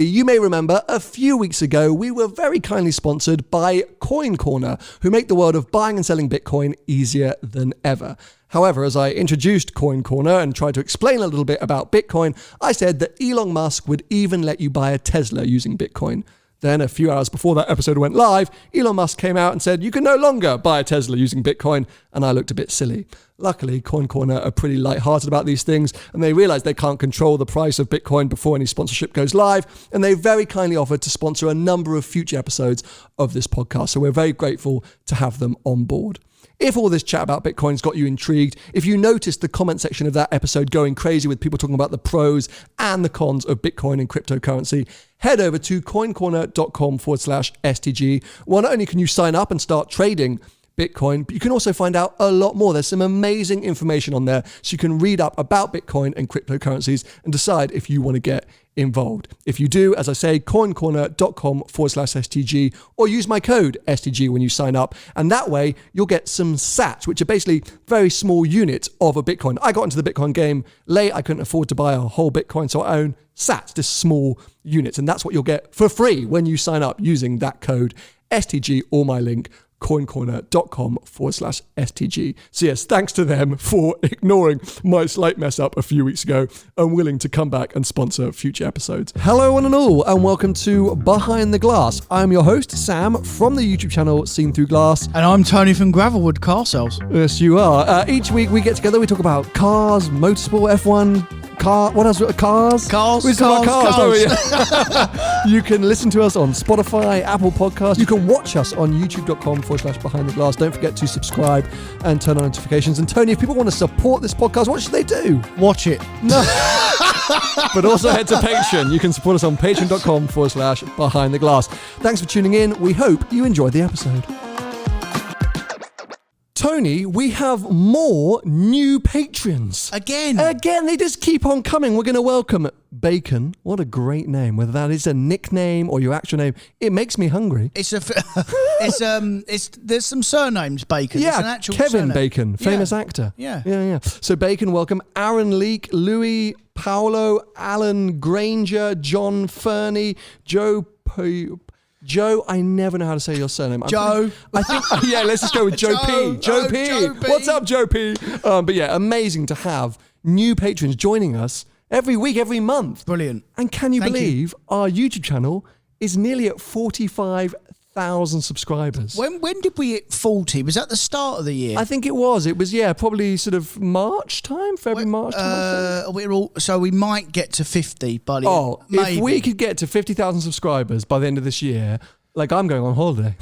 You may remember a few weeks ago, we were very kindly sponsored by Coin Corner, who make the world of buying and selling Bitcoin easier than ever. However, as I introduced Coin Corner and tried to explain a little bit about Bitcoin, I said that Elon Musk would even let you buy a Tesla using Bitcoin. Then, a few hours before that episode went live, Elon Musk came out and said, you can no longer buy a Tesla using Bitcoin, and I looked a bit silly. Luckily, Coin Corner are pretty lighthearted about these things, and they realize they can't control the price of Bitcoin before any sponsorship goes live, and they very kindly offered to sponsor a number of future episodes of this podcast, so we're very grateful to have them on board. If all this chat about Bitcoin's got you intrigued, if you noticed the comment section of that episode going crazy with people talking about the pros and the cons of Bitcoin and cryptocurrency, head over to coincorner.com/STG, where not only can you sign up and start trading Bitcoin, but you can also find out a lot more. There's some amazing information on there, so you can read up about Bitcoin and cryptocurrencies and decide if you want to get involved. If you do, as I say, coincorner.com/STG, or use my code STG when you sign up, and that way you'll get some sats, which are basically very small units of a Bitcoin. I got into the Bitcoin game late. I couldn't afford to buy a whole Bitcoin, so I own sats, just small units, and that's what you'll get for free when you sign up using that code STG or my link, coincorner.com/STG. So yes, thanks to them for ignoring my slight mess up a few weeks ago and willing to come back and sponsor future episodes. Hello one and all, and welcome to Behind the Glass. I'm your host, Sam, from the YouTube channel Seen Through Glass. And I'm Tony from Gravelwood Car Sales. Yes, you are. Each week we get together, we talk about cars, motorsport, F1, what else? Cars? We talk about cars. You can listen to us on Spotify, Apple Podcasts. You can watch us on youtube.com/Behind the Glass. Don't forget to subscribe and turn on notifications. And Tony, if people want to support this podcast, what should they do? Watch it. No. But also head to Patreon. You can support us on patreon.com/Behind the Glass. Thanks for tuning in. We hope you enjoyed the episode. Tony, we have more new patrons. Again, they just keep on coming. We're going to welcome Bacon. What a great name. Whether that is a nickname or your actual name, it makes me hungry. there's some surnames, Bacon. Yeah, it's an actual Kevin surname. Bacon, famous actor. Yeah. So Bacon, welcome. Aaron Leake, Louis, Paolo, Alan Granger, John Fernie, Joe, I never know how to say your surname. Joe. I think yeah, let's just go with Joe P. Joe P. What's up, Joe P? But yeah, amazing to have new patrons joining us every week, every month. Brilliant. And can you believe our YouTube channel is nearly at 45,000 subscribers? When did we hit 40? Was that the start of the year? I think it was. It was, probably sort of March time, March time. So we might get to 50 by the end. Maybe. If we could get to 50,000 subscribers by the end of this year, like I'm going on holiday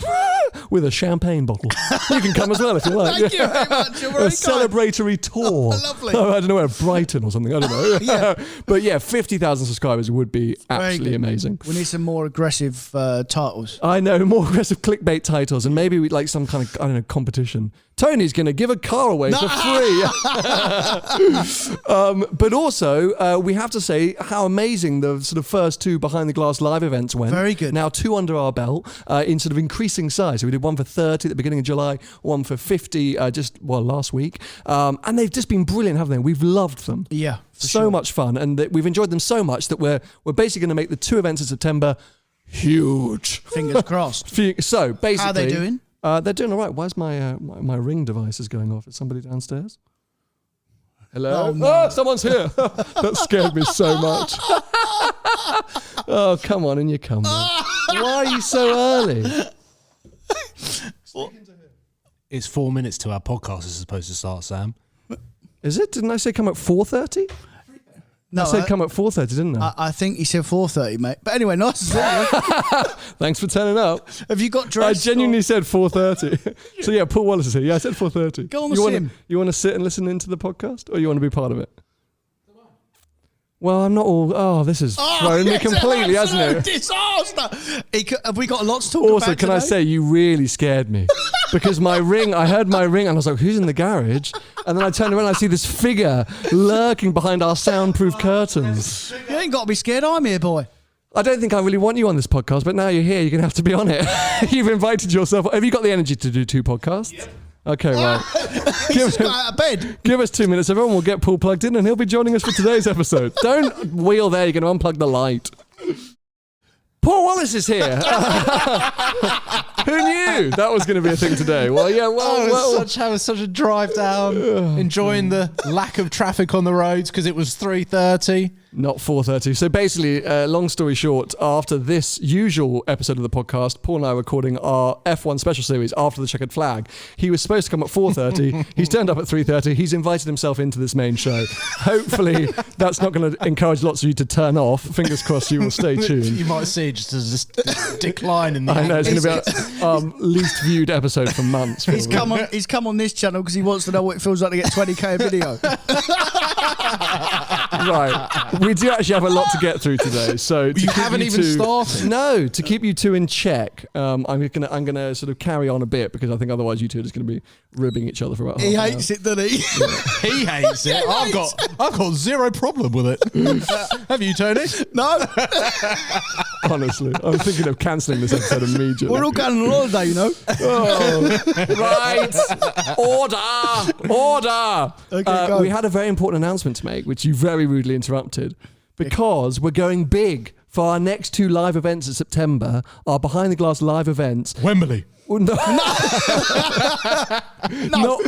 with a champagne bottle. You can come as well if you like. Thank you very much. You're very a celebratory tour. Lovely. I don't know where, Brighton or something. I don't know. But yeah, 50,000 subscribers would be absolutely amazing. We need some more aggressive titles. I know, more aggressive clickbate titles, and maybe we like some kind of, I don't know, competition. Tony's going to give a car away for free. But also, we have to say how amazing the sort of first two Behind the Glass live events went. Very good. Now 2 under our belt in sort of increasing size. So we did one for 30 at the beginning of July, one for 50 last week. And they've just been brilliant, haven't they? We've loved them. Yeah. So much fun. And we've enjoyed them so much that we're basically going to make the 2 events in September huge. Fingers crossed. So basically... How are they doing? They're doing all right. Why is my ring device is going off? Is somebody downstairs? Hello? Oh, no. Someone's here. That scared me so much. Oh, come on, in you come. Why are you so early? It's 4 minutes to our podcast is supposed to start, Sam. Is it? Didn't I say come at 4:30? No, I said come at 4:30, didn't I? I think you said 4:30, mate. But anyway, nice to see you. Thanks for turning up. Have you got dressed? I genuinely said 4:30. So yeah, Paul Wallace is here. Yeah, I said 4:30. Go on the sim. You want to sit and listen into the podcast, or you want to be part of it? Well, I'm not all... Oh, this has thrown me completely, hasn't it? Disaster! Have we got a lot to talk about Also, can I say, you really scared me. Because I heard my ring, and I was like, who's in the garage? And then I turned around and I see this figure lurking behind our soundproof curtains. You ain't got to be scared, I'm here, boy. I don't think I really want you on this podcast, but now you're here, you're going to have to be on it. You've invited yourself... Have you got the energy to do 2 podcasts? Yeah. Okay, right. He's just got out of bed. Give us 2 minutes, everyone. We'll get Paul plugged in and he'll be joining us for today's episode. Don't wheel there. You're going to unplug the light. Wallace is here. Who knew that was going to be a thing today? Well, yeah, I was such a drive down, enjoying the lack of traffic on the roads because it was 3:30. Not 4:30. So basically, long story short, after this usual episode of the podcast, Paul and I are recording our F1 special series after the checkered flag. He was supposed to come at 4:30. He's turned up at 3:30. He's invited himself into this main show. Hopefully, that's not going to encourage lots of you to turn off. Fingers crossed you will stay tuned. You might see just a decline in the I know, it's going to be our least viewed episode for months. He's come on this channel because he wants to know what it feels like to get 20k a video. Right. We do actually have a lot to get through today. So you haven't even started. No, to keep you two in check, I'm gonna sort of carry on a bit because I think otherwise you two are just gonna be ribbing each other for about. He hates it, doesn't he? Yeah. He hates it. I've got zero problem with it. Have you, Tony? No. Honestly, I'm thinking of cancelling this episode immediately. We're all going on holiday, you know. Right. Order. Okay, we had a very important announcement to make, which you very rudely interrupted, because we're going big for our next two live events in September. Our Behind the Glass live events. Wembley. No.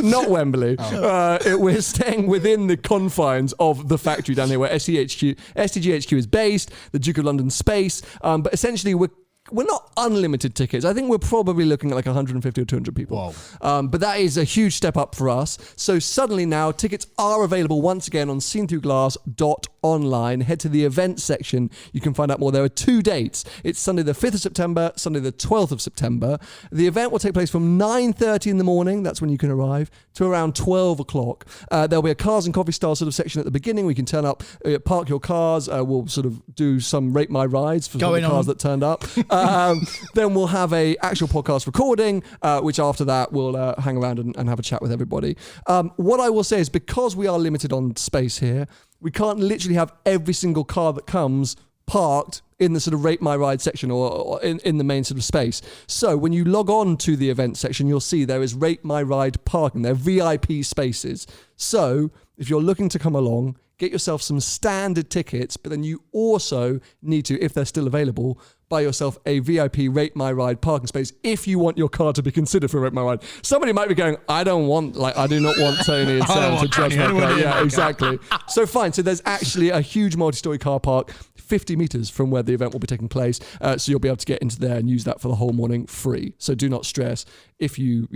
Not Wembley. We're staying within the confines of the factory down here where STGHQ is based, the Duke of London space. But essentially, we're not unlimited tickets. I think we're probably looking at like 150 or 200 people. But that is a huge step up for us. So suddenly now tickets are available once again on seenthroughglass.online. Head to the events section. You can find out more. There are 2 dates. It's Sunday the 5th of September, Sunday the 12th of September. The event will take place from 9:30 in the morning. That's when you can arrive, to around 12 o'clock. There'll be a cars and coffee style sort of section at the beginning. We can turn up, park your cars. We'll sort of do some rate my rides for some of the cars that turned up. Then we'll have a actual podcast recording, which after that we'll hang around and have a chat with everybody. What I will say is, because we are limited on space here, we can't literally have every single car that comes parked in the sort of rate my ride section or in the main sort of space. So when you log on to the event section, you'll see there is rate my ride parking. They're VIP spaces. So if you're looking to come along, get yourself some standard tickets, but then you also need to, if they're still available, buy yourself a VIP Rate My Ride parking space if you want your car to be considered for Rate My Ride. Somebody might be going, I do not want Tony and Sam to judge my car. Yeah, exactly. So fine. So there's actually a huge multi-story car park 50 meters from where the event will be taking place. So you'll be able to get into there and use that for the whole morning free. So do not stress if you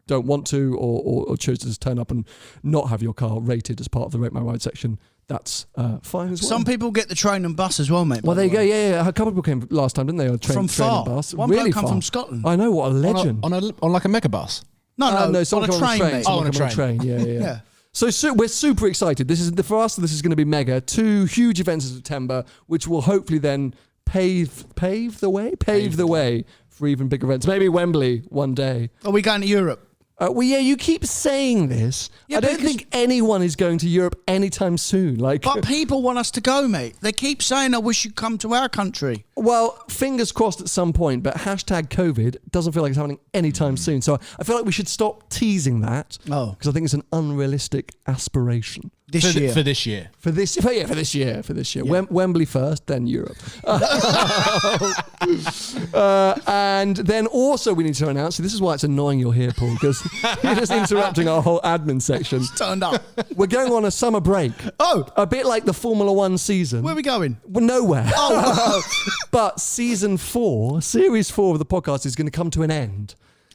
don't want to or choose to just turn up and not have your car rated as part of the Rate My Ride section. That's fine as well. Some people get the train and bus as well, mate. Well, there you go. Yeah. A couple of people came last time, didn't they? On train and bus. One really bloke come far. from Scotland. I know, what a legend. On like a megabus? No, someone on a train, mate. On a train. Yeah. So we're super excited. For us, this is going to be mega. 2 huge events in September, which will hopefully then pave the way for even bigger events. Maybe Wembley one day. Are we going to Europe? You keep saying this. Yeah, I don't think anyone is going to Europe anytime soon. But people want us to go, mate. They keep saying, I wish you'd come to our country. Well, fingers crossed at some point, but #COVID doesn't feel like it's happening anytime soon. So I feel like we should stop teasing that. Because I think it's an unrealistic aspiration. For this year. For this year. Yeah. Wembley first, then Europe. And then also we need to announce, so this is why it's annoying you're here, Paul, because you're just interrupting our whole admin section. It's turned up. We're going on a summer break. Oh. A bit like the Formula One season. Where are we going? Well, nowhere. Oh. But series 4 of the podcast is going to come to an end.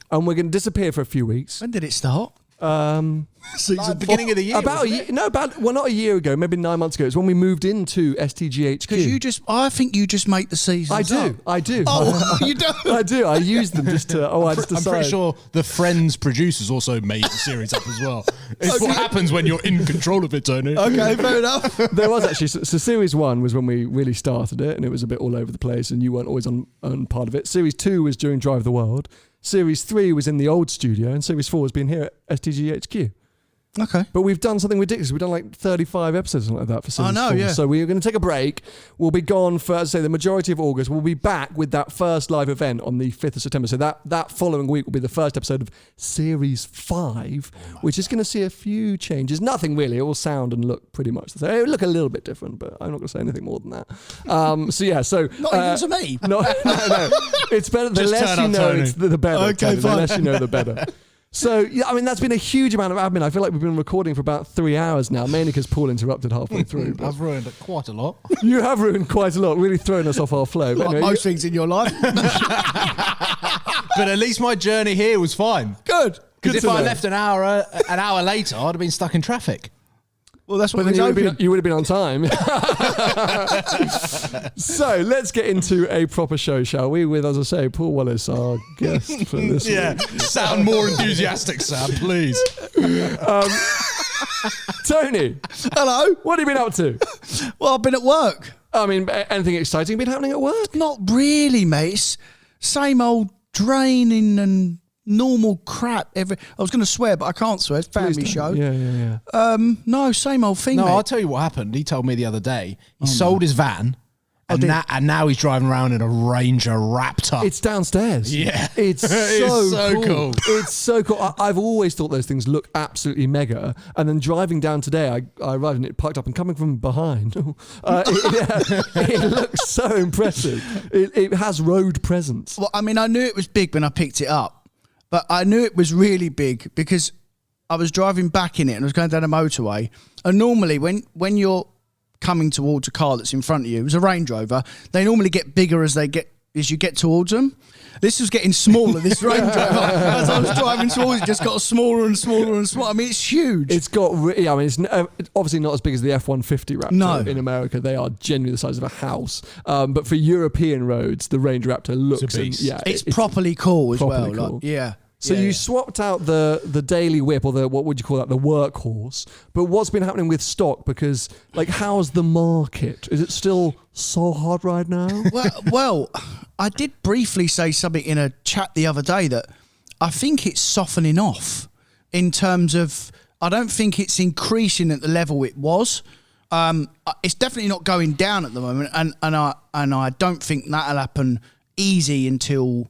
And we're going to disappear for a few weeks. When did it start? Beginning of the year. Not a year ago, maybe 9 months ago. It's when we moved into STGHQ. Because I think you just make the seasons. I do. Oh, you don't? I do. I use them just to. I just decide. I'm pretty sure the Friends producers also made the series up as well. It's what happens when you're in control of it, Tony. Okay, fair enough. There was actually so series 1 was when we really started it, and it was a bit all over the place, and you weren't always on part of it. Series 2 was during Drive the World. Series 3 was in the old studio, and Series 4 has been here at STGHQ. Okay. But we've done something ridiculous. We've done like 35 episodes like that for season 4. yeah. So we're going to take a break. We'll be gone for, as I say, the majority of August. We'll be back with that first live event on the 5th of September. So that following week will be the first episode of Series 5, which is going to see a few changes. Nothing really. It will sound and look pretty much the same. It will look a little bit different, but I'm not going to say anything more than that. Not even to me. No. It's better. The less you know, the better. Okay, The fine. less you know, the better. So, yeah, I mean, that's been a huge amount of admin. I feel like we've been recording for about 3 hours now, mainly because Paul interrupted halfway through. I've ruined it quite a lot. You have ruined quite a lot, really thrown us off our flow. But Like anyway, most things in your life. But at least my journey here was fine. Good. Because if to I know. left an hour later, I'd have been stuck in traffic. Well, that's what but then we're hoping. you would have been on time. So let's get into a proper show, shall we? With, as I say, Paul Wallace, our guest for this week. Sound more enthusiastic, Sam, please. Tony, Hello. what have you been up to? Well, I've been at work. I mean, anything exciting been happening at work? Not really, mate. It's same old draining and normal crap. I was going to swear, but I can't swear. It's a family show. Yeah. No, same old thing, No, mate. I'll tell you what happened. He told me the other day he sold his van and, did? and now he's driving around in a Ranger Raptor. It's downstairs. Yeah. It's so cool. It's so cool. I've always thought those things look absolutely mega. And then driving down today, I arrived and it parked up and coming from behind. It looks so impressive. It has road presence. Well, I mean, I knew it was big when I picked it up, but I knew it was really big because I was driving back in it and I was going down a motorway. And normally when you're coming towards a car that's in front of you, as a Range Rover, they normally get bigger as you get towards them. This was getting smaller, this Range Rover. As I was driving towards it, just got smaller and smaller and smaller. I mean, it's huge. It's got, it's obviously not as big as the F-150 Raptor. No. In America, they are genuinely the size of a house. But for European roads, the Range Raptor looks, It's a beast. it's properly cool as well. properly cool. Like, yeah. So you swapped out the daily whip, or what would you call that, the workhorse. But what's been happening with stock? Because, like, how's the market? Is it still so hard right now? Well, I did briefly say something in a chat the other day that I think it's softening off in terms of, I don't think it's increasing at the level it was. It's definitely not going down at the moment, and I don't think that'll happen easy until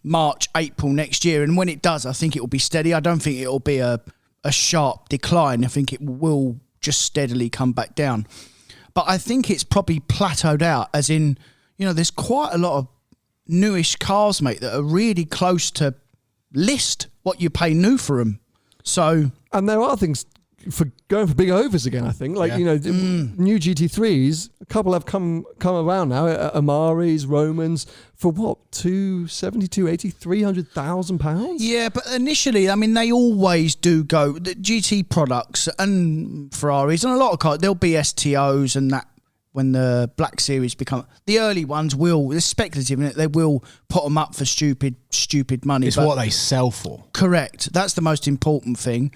March, April next year. And when it does, I think it will be steady. I don't think it will be a sharp decline. I think it will just steadily come back down. But I think it's probably plateaued out, as in, there's quite a lot of newish cars, mate, that are really close to list what you pay new for them. So, and there are things for going for big overs again, I think. Like, new GT3s, a couple have come around now, Amaris, Romans, for what, 270, 280, 300,000 pounds? yeah, but initially, I mean, they always do go, the GT products and Ferraris and a lot of cars, there'll be STOs and that when the Black Series become, the early ones will, it's speculative, isn't it? They will put them up for stupid money. It's what they sell for. Correct. That's the most important thing.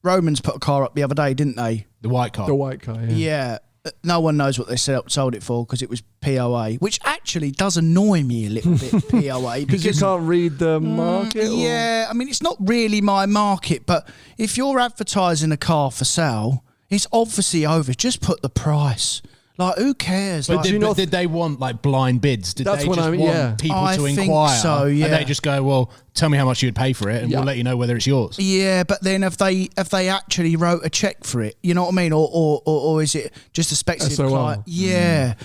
Romans put a car up the other day, didn't they? The white car. The white car, Yeah. No one knows what they sold it for because it was POA, which actually does annoy me a little bit, POA. Because you can't read the market? Or? Yeah, I mean, it's not really my market, but if you're advertising a car for sale, it's obviously over. Just put the price. Like, who cares? But, Like, did they want like blind bids? Did That's they what just I mean, want yeah. people I to think inquire? so, yeah. And they just go, well, tell me how much you'd pay for it, and Yeah. we'll let you know whether it's yours. yeah, but then if they actually wrote a check for it, you know what I mean? Or is it just a speculative SOR. client? Yeah.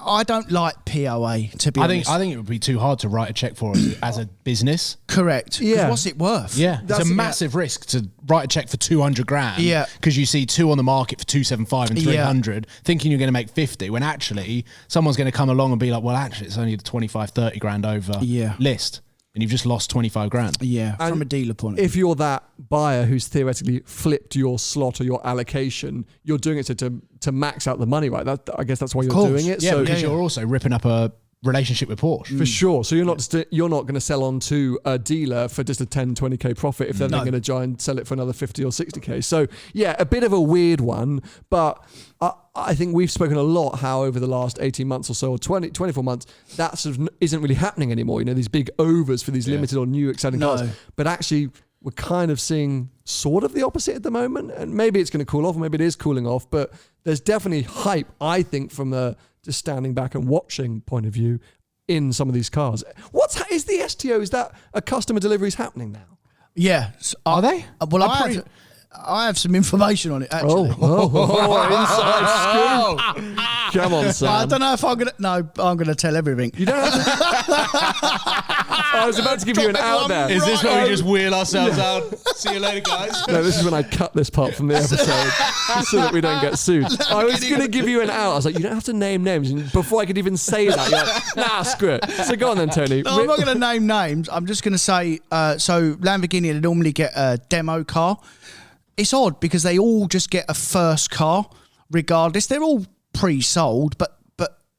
I don't like POA, to be honest. I think it would be too hard to write a check for as a business. Correct. 'Cause Yeah. what's it worth? Yeah, That's- it's a massive risk to write a check for 200 grand. Yeah. Because you see two on the market for 275 and 300, thinking you're going to make 50, when actually someone's going to come along and be like, well, actually, it's only the 25, 30 grand over list. And you've just lost 25 grand. Yeah, And from a dealer point of view. If you're that buyer who's theoretically flipped your slot or your allocation, you're doing it to max out the money, right? I guess that's why you're course. doing it. Yeah, so because you're also ripping up a relationship with Porsche. for sure. So you're not going to sell on to a dealer for just a 10, 20k profit if they're then going to try and sell it for another 50 or 60k. So yeah, a bit of a weird one, but I think we've spoken a lot how over the last 18 months or so, or 24 months, that sort of isn't really happening anymore. These big overs for these limited or new exciting cars. But actually, we're kind of seeing sort of the opposite at the moment. And maybe it's going to cool off, or maybe it is cooling off, but there's definitely hype, I think, from the just standing back and watching point of view in some of these cars. Is the STO, is that a customer deliveries happening now? Yeah. Are they? Well, I have some information on it, actually. Inside scoop. Come on, Sam. I don't know if I'm going to... No, I'm going to tell everything. You don't have to... I was about to give you an out there. Is this where we just wheel ourselves out? See you later, guys. No, this is when I cut this part from the episode so that we don't get sued. I was going to give you an out. I was like, you don't have to name names. And before I could even say that, you're like, nah, screw it. So go on then, Tony. No, I'm not going to name names. I'm just going to say, so Lamborghini, they normally get a demo car. It's odd because they all just get a first car regardless. They're all pre-sold, but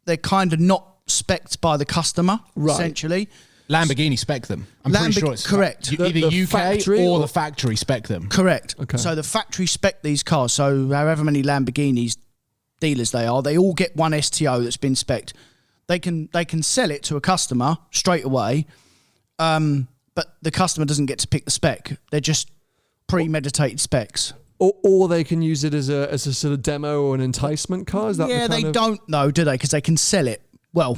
they're kind of not spec'd by the customer, essentially. Lamborghini spec them. I'm pretty sure it's correct. Either the UK factory or the factory spec them. Correct. Okay. So the factory spec these cars. So however many Lamborghinis dealers they are, they all get one STO that's been spec'd. They can sell it to a customer straight away, but the customer doesn't get to pick the spec. They're just premeditated specs. Or they can use it as a sort of demo or an enticement car. Is that Yeah, they don't know, do they? Because they can sell it. Well,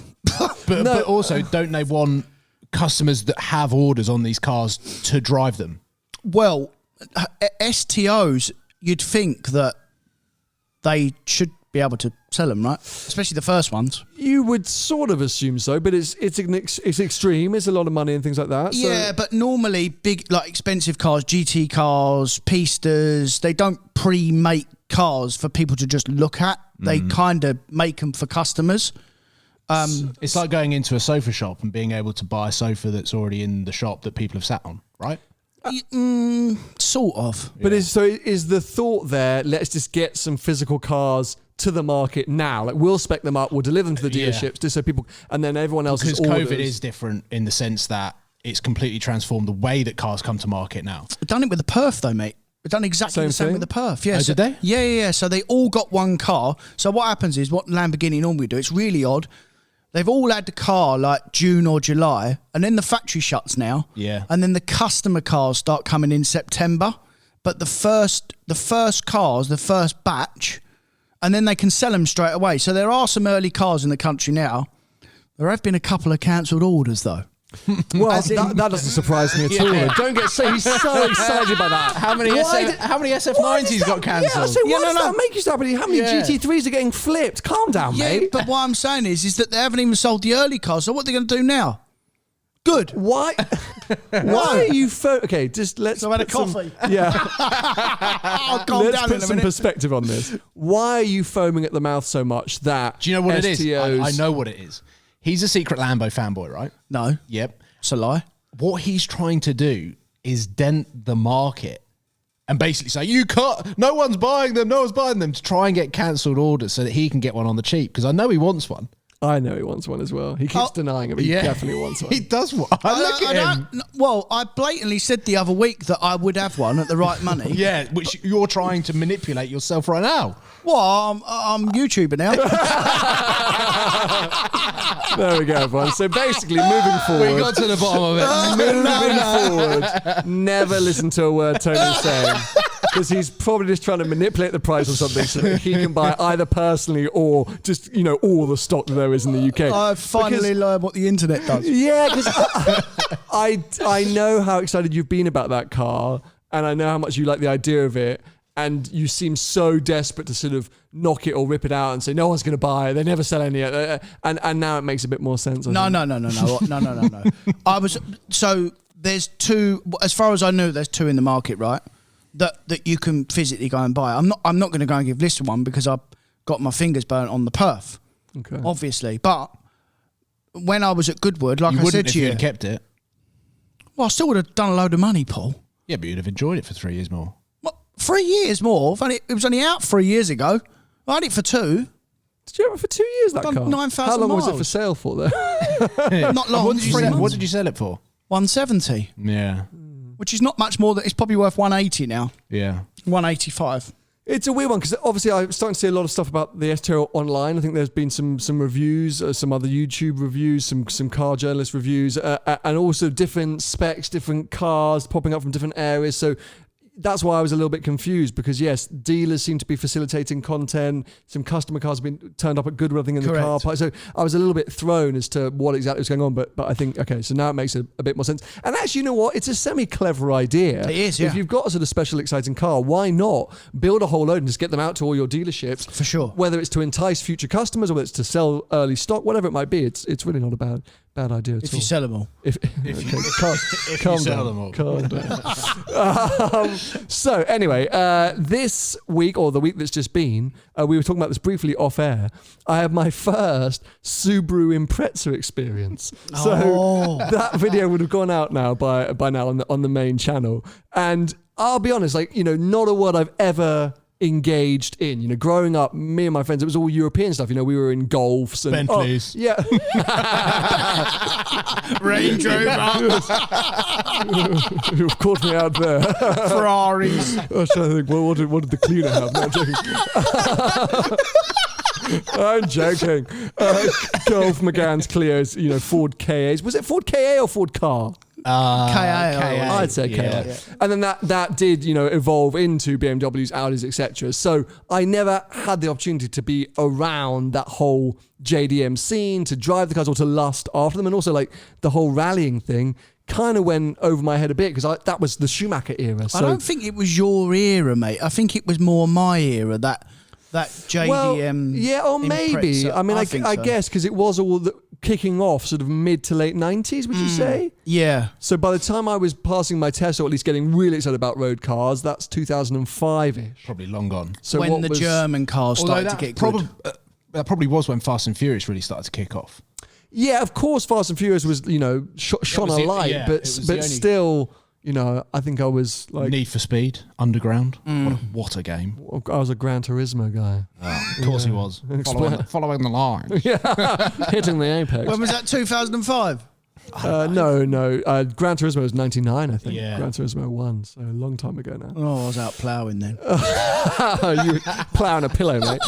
but also, don't they want customers that have orders on these cars to drive them? Well, STOs, you'd think that they should be able to sell them, right? Especially the first ones. You would sort of assume so, but it's extreme. It's a lot of money and things like that. Yeah, but normally big, like expensive cars, GT cars, Pistas, they don't pre-make cars for people to just look at. They kind of make them for customers. It's like going into a sofa shop and being able to buy a sofa that's already in the shop that people have sat on, right? Sort of. But is the thought there, let's just get some physical cars to the market now? Like, we'll spec them up, we'll deliver them to the dealerships, just so people, and then everyone else because COVID is different in the sense that it's completely transformed the way that cars come to market now. We've done it with the Perf though, mate. We've done exactly the same with the Perf. Yeah, did they? Yeah. So they all got one car. So what happens is, what Lamborghini normally do, it's really odd. They've all had the car like June or July, and then the factory shuts now. Yeah. And then the customer cars start coming in September. But the first cars, the first batch, and then they can sell them straight away. So there are some early cars in the country now. There have been a couple of cancelled orders though. Well, that doesn't surprise me at all. Don't get so he's so excited by that. How many SF90s got cancelled? Yeah, why does that make you so happy? How many GT3s are getting flipped? Calm down, mate. But what I'm saying is that they haven't even sold the early cars. So what are they going to do now? Good. Why? Why are you? Okay, just let's. So I had a coffee. I'll calm down let's put some perspective on this. Why are you foaming at the mouth so much? That do you know what STOs... it is? I know what it is. He's a secret Lambo fanboy, right? No. Yep. It's a lie. What he's trying to do is dent the market and basically say, no one's buying them to try and get cancelled orders so that he can get one on the cheap. Because I know he wants one. I know he wants one as well. He keeps denying it, but he definitely wants one. He does want. Look at him. Well, I blatantly said the other week that I would have one at the right money. Yeah, which you're trying to manipulate yourself right now. Well, I'm YouTuber now. There we go, everyone. So basically, moving forward. We got to the bottom of it. Moving forward, never listen to a word Tony's saying. Because he's probably just trying to manipulate the price or something so that he can buy either personally or just, all the stock that there is in the UK. I finally learned what the internet does. Yeah, because I know how excited you've been about that car, and I know how much you like the idea of it, and you seem so desperate to sort of knock it or rip it out and say no one's going to buy it. They never sell any. And now it makes a bit more sense. No. So there's two. As far as I know, there's two in the market, right? That you can physically go and buy. I'm not going to go and give Lister one because I've got my fingers burnt on the Perf, obviously. But when I was at Goodwood, like I said to you, you'd kept it. Well, I still would have done a load of money, Paul. Yeah, but you'd have enjoyed it for 3 years more. What, 3 years more? It was only out 3 years ago. I had it for 2. Did you have it for 2 years, that car? 9,000 How long miles. was it for sale for, though? Not long. What did you sell it for? 170. Yeah. Which is not much more. It's probably worth 180 now. Yeah. 185. It's a weird one because obviously I'm starting to see a lot of stuff about the S-Trail online. I think there's been some reviews, some other YouTube reviews, some car journalist reviews, and also different specs, different cars popping up from different areas. So that's why I was a little bit confused because, yes, dealers seem to be facilitating content. Some customer cars have been turned up at Goodwood, I think, in the car park. So I was a little bit thrown as to what exactly was going on. But I think, okay, so now it makes a bit more sense. And actually, you know what? It's a semi-clever idea. It is, yeah. If you've got a sort of special, exciting car, why not build a whole load and just get them out to all your dealerships? For sure. Whether it's to entice future customers or whether it's to sell early stock, whatever it might be, it's really not a bad idea at all. If you sell them all. If you sell them all. Calm down. So anyway, this week or the week that's just been, we were talking about this briefly off air. I had my first Subaru Impreza experience. So that video would have gone out now by now on the main channel. And I'll be honest, like, you know, not a word I've ever engaged in. You know, growing up, me and my friends, it was all European stuff. You know, we were in Golfs and Bentleys. yeah. Range Rover. You've caught me out there. Ferraris. I was trying to think, well, what did the cleaner have? No, I'm joking. I'm joking. Golf, Megans, Clios, you know, Ford KAs. Was it Ford KA or Ford Car? KA. I'd say KA. Yeah. And then that did, you know, evolve into BMWs, Audis, etc. So I never had the opportunity to be around that whole JDM scene, to drive the cars or to lust after them. And also like the whole rallying thing kind of went over my head a bit because that was the Schumacher era. So, I don't think it was your era, mate. I think it was more my era, that JDM. Well, yeah, or maybe. Impreza. I mean, I so. guess because it was all kicking off sort of mid to late 90s, would you say? Yeah. So by the time I was passing my test, or at least getting really excited about road cars, that's 2005-ish. Probably long gone. So when the German cars started to get good. That probably was when Fast and Furious really started to kick off. Yeah, of course, Fast and Furious was, you know, shone a light, but still, you know, I think I was like... Need for Speed, Underground. What a game. I was a Gran Turismo guy. Oh, of course he was. Following the line. Yeah, hitting the apex. When was that, 2005? No. Gran Turismo was 99, I think. Yeah. Gran Turismo 1, so a long time ago now. Oh, I was out ploughing then. You were ploughing a pillow, mate.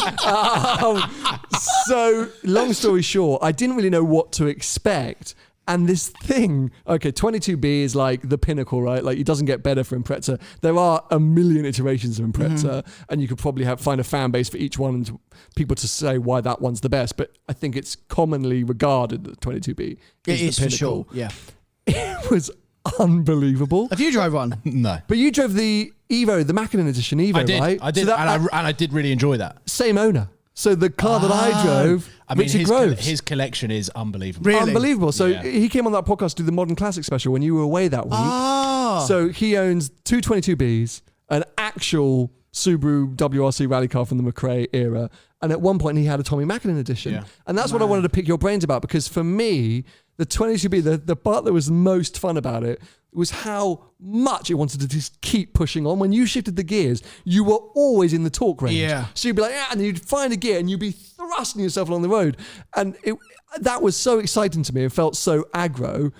So, long story short, I didn't really know what to expect. And this thing, okay, 22B is like the pinnacle, right? Like it doesn't get better for Impreza. There are a million iterations of Impreza, and you could probably find a fan base for each one and people to say why that one's the best. But I think it's commonly regarded that 22B is the pinnacle. For sure, yeah. It was unbelievable. Have you drove one? No. But you drove the Evo, the Mackinnon edition Evo, right? I did, so and I did really enjoy that. Same owner. So the car that I drove, his collection is unbelievable. Really? Unbelievable. So he came on that podcast to do the Modern Classic special when you were away that week. So he owns two 22Bs, an actual Subaru WRC rally car from the McRae era, and at one point he had a Tommy Mackinnon edition. Yeah. And that's what I wanted to pick your brains about, because for me, the 22B, the part that was most fun about it was how much it wanted to just keep pushing on. When you shifted the gears, you were always in the torque range. Yeah. So you'd be like, and you'd find a gear and you'd be thrusting yourself along the road. And that was so exciting to me. It felt so aggro.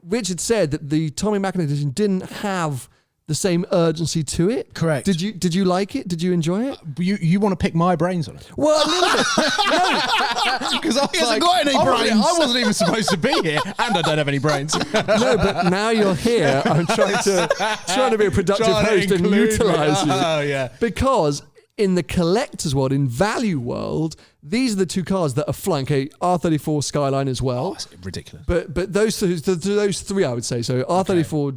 Richard said that the Tommy Mackinnon edition didn't have the same urgency to it. Correct. Did you like it? Did you enjoy it? You want to pick my brains on it? Well, a little bit. Because he hasn't got any brains. I wasn't even supposed to be here, and I don't have any brains. No, but now you're here. I'm trying to be a productive host and utilize you. Oh yeah. Because in the collector's world, in value world, these are the two cars that are flying. Okay, R34 Skyline as well. Oh, that's ridiculous. But those three, I would say. So R34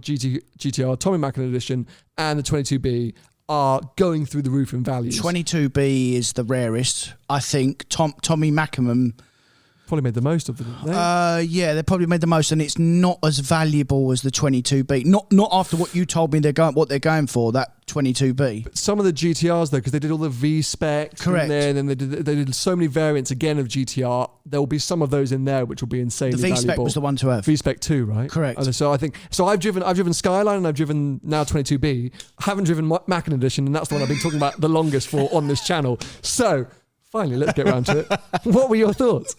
GTR, Tommy Mackinnon edition, and the 22B are going through the roof in values. 22B is the rarest, I think. Tommy Mackinnon probably made the most of them. Yeah, they probably made the most, and it's not as valuable as the 22B. Not after what you told me what they're going for, that 22B. But some of the GTRs though, because they did all the V specs, correct, and then they did so many variants again of GTR. There will be some of those in there which will be insanely valuable. The V spec was the one to have. V spec 2, right? Correct. So I think I've driven Skyline and I've driven now 22B. I haven't driven Mackinnon edition, and that's the one I've been talking about the longest for on this channel. So finally, let's get around to it. What were your thoughts?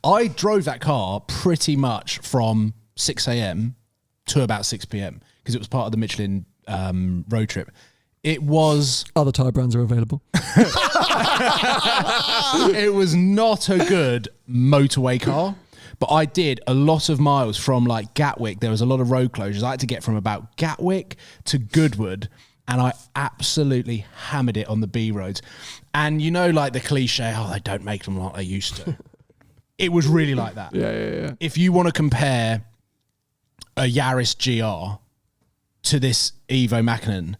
I drove that car pretty much from 6 a.m. to about 6 p.m. because it was part of the Michelin road trip. It was... Other tyre brands are available. It was not a good motorway car, but I did a lot of miles from like Gatwick. There was a lot of road closures. I had to get from about Gatwick to Goodwood, and I absolutely hammered it on the B roads. And you know, like the cliche, they don't make them like they used to. It was really like that. Yeah. If you want to compare a Yaris GR to this Evo Mackinnon,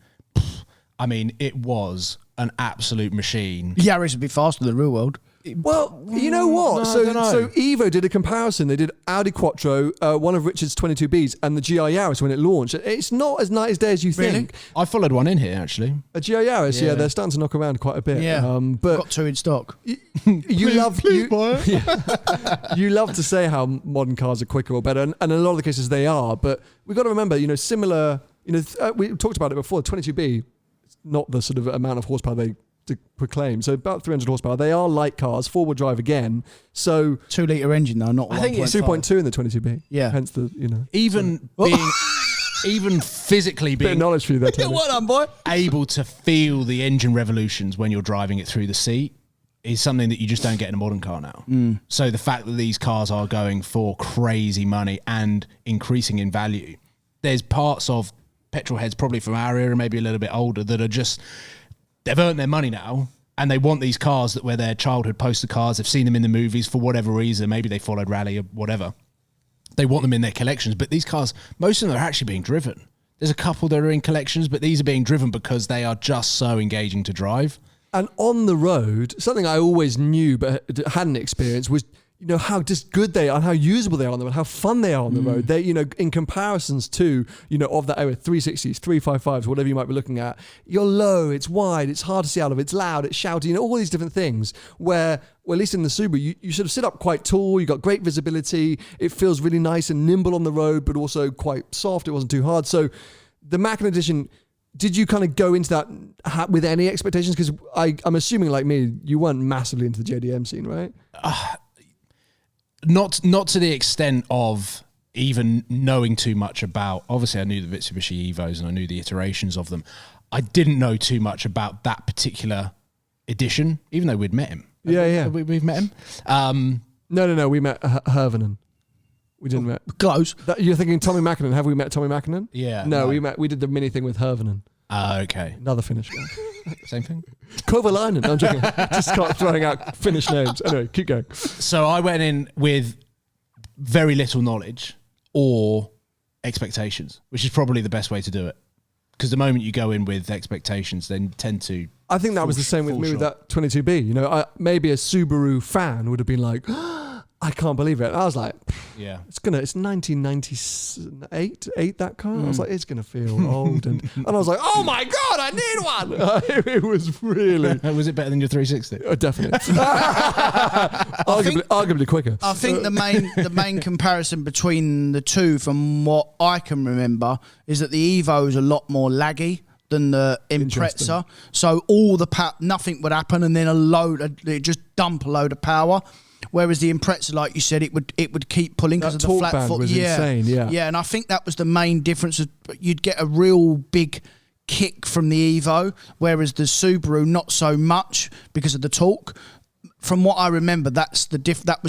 I mean, it was an absolute machine. Yaris would be faster than the real world. Well, you know what? No, I don't know. So Evo did a comparison. They did Audi Quattro, one of Richard's 22Bs, and the GR Yaris when it launched. It's not as nice day as you think. I followed one in here, actually. A GR Yaris, yeah, they're starting to knock around quite a bit. Yeah, but got 2 in stock. You love buy it. you love to say how modern cars are quicker or better, and in a lot of the cases they are. But we've got to remember, similar. We talked about it before. 22B, not the sort of amount of horsepower they proclaim. So about 300 horsepower. They are light cars, 4-wheel drive again. So 2 litre engine though, not 1.5. I think it's 2.2 in the 22B. Yeah. Hence the even physically bit of being knowledge for you there, Tony. Well done, boy. able to feel the engine revolutions when you're driving it through the seat is something that you just don't get in a modern car now. So the fact that these cars are going for crazy money and increasing in value, there's parts of petrol heads probably from our era, maybe a little bit older, that are just, they've earned their money now and they want these cars that were their childhood poster cars. They've seen them in the movies for whatever reason. Maybe they followed rally or whatever. They want them in their collections, but these cars, most of them are actually being driven. There's a couple that are in collections, but these are being driven because they are just so engaging to drive. And on the road, something I always knew but hadn't experienced was, how just good they are and how usable they are on the road, how fun they are on the road. They, in comparisons to, of that era, 360s, 355s, whatever you might be looking at, you're low, it's wide, it's hard to see out of, it's loud, it's shouty, all these different things where, well, at least in the Subaru, you sort of sit up quite tall, you got great visibility, it feels really nice and nimble on the road, but also quite soft, it wasn't too hard. So the Mackinnon Edition, did you kind of go into that with any expectations? Because I'm assuming, like me, you weren't massively into the JDM scene, right? Not to the extent of even knowing too much about, obviously I knew the Mitsubishi Evos and I knew the iterations of them. I didn't know too much about that particular edition, even though we'd met him. Yeah. We've met him. No, we met Hervanen. We didn't met. Close. You're thinking Tommy Mackinnon. Have we met Tommy Mackinnon? Yeah. No, we did the mini thing with Hervanen. Okay. Another Finnish guy. Same thing? Kovalainen. I'm joking. Just start throwing out Finnish names. Anyway, keep going. So I went in with very little knowledge or expectations, which is probably the best way to do it. Because the moment you go in with expectations, then tend to... I think that was the same with me with that 22B. Maybe a Subaru fan would have been like, I can't believe it. And I was like, yeah, it's 1998, that car. I was like, it's gonna feel old, and I was like, oh my god, I need one. It was really. Was it better than your 360? Definitely. arguably quicker. I think the main comparison between the two, from what I can remember, is that the Evo is a lot more laggy than the Impreza. So all the nothing would happen, and then it just dump a load of power. Whereas the Impreza, like you said, it would keep pulling because of the flat band foot. Was insane, yeah. And I think that was the main difference. You'd get a real big kick from the Evo, whereas the Subaru not so much because of the torque. From what I remember, that was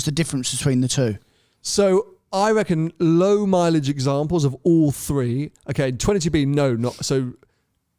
the difference between the two. So I reckon low mileage examples of all three. Okay, 22B, no, not so.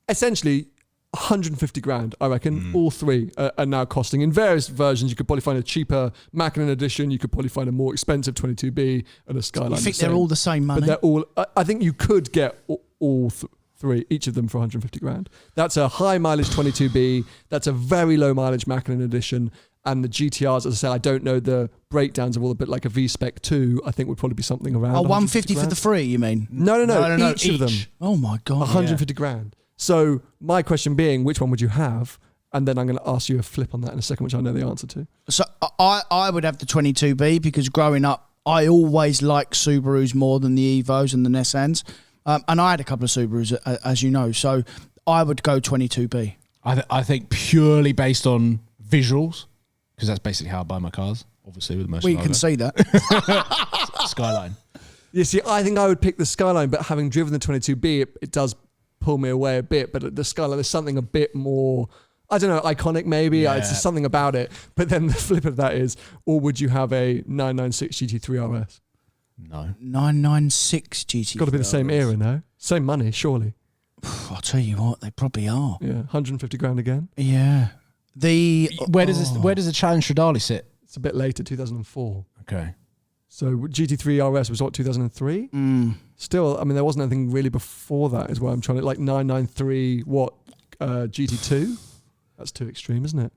Essentially, 150 grand, I reckon. All three are now costing. In various versions, you could probably find a cheaper Mackinnon edition. You could probably find a more expensive 22B and a Skyline. You think they're all the same money? But they're all. I think you could get all three, each of them for 150 grand. That's a high mileage 22B. That's a very low mileage Mackinnon edition. And the GTRs, as I say, I don't know the breakdowns of all, but like a V-Spec 2, I think would probably be something around. 150 for the three, you mean? No. Each of them. Oh my god. 150 grand. So my question being, which one would you have? And then I'm going to ask you a flip on that in a second, which I know the answer to. So I would have the 22B because growing up, I always liked Subarus more than the Evos and the Nissans. And I had a couple of Subarus, as you know. So I would go 22B. I think purely based on visuals, because that's basically how I buy my cars, obviously with the most. We can see that. Skyline. You see, I think I would pick the Skyline, but having driven the 22B, it does pull me away a bit. But at the Skyline, there's something a bit more, I don't know, iconic maybe. Yeah. It's just something about it. But then the flip of that is, or would you have a 996 GT3 RS? No. 996 GT3. Got to be the same era, no? Same money, surely. I'll tell you what, they probably are. Yeah, 150 grand again. Yeah. Where does the Challenge Stradale sit? It's a bit later, 2004. Okay. So GT3 RS was what, 2003? Still, I mean, there wasn't anything really before that is where I'm trying to, like 993, what, GT2? That's too extreme, isn't it?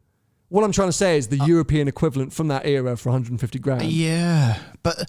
What I'm trying to say is the European equivalent from that era for 150 grand. Yeah, but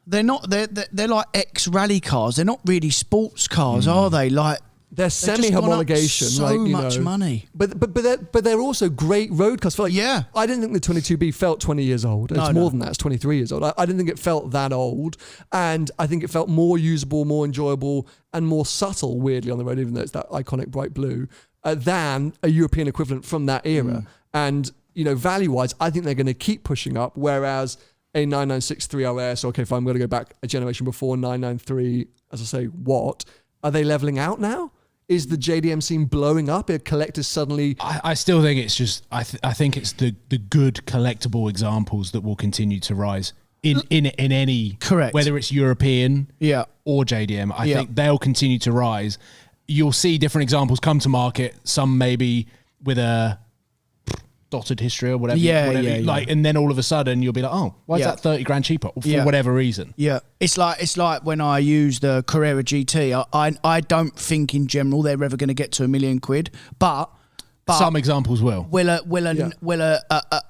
they're not, they're like ex-rally cars. They're not really sports cars, are they? Like, they're semi-homologation, so like, much money. But they're also great road cars. Like, yeah, I didn't think the 22B felt 20 years old. It's more than that. It's 23 years old. I didn't think it felt that old, and I think it felt more usable, more enjoyable, and more subtle. Weirdly on the road, even though it's that iconic bright blue, than a European equivalent from that era. And value-wise, I think they're going to keep pushing up. Whereas a 996 3RS, okay, fine, I'm going to go back a generation before 993. As I say, what are they leveling out now? Is the JDM scene blowing up? Are collectors suddenly? I still think it's just. I think it's the good collectible examples that will continue to rise in any, correct, whether it's European, or JDM. I think they'll continue to rise. You'll see different examples come to market. Some maybe with a dotted history or whatever, like, and then all of a sudden you'll be like, oh, why is that 30 grand cheaper for whatever reason? Yeah, it's like when I use the Carrera GT. I don't think in general they're ever going to get to £1 million, but some examples will. Will a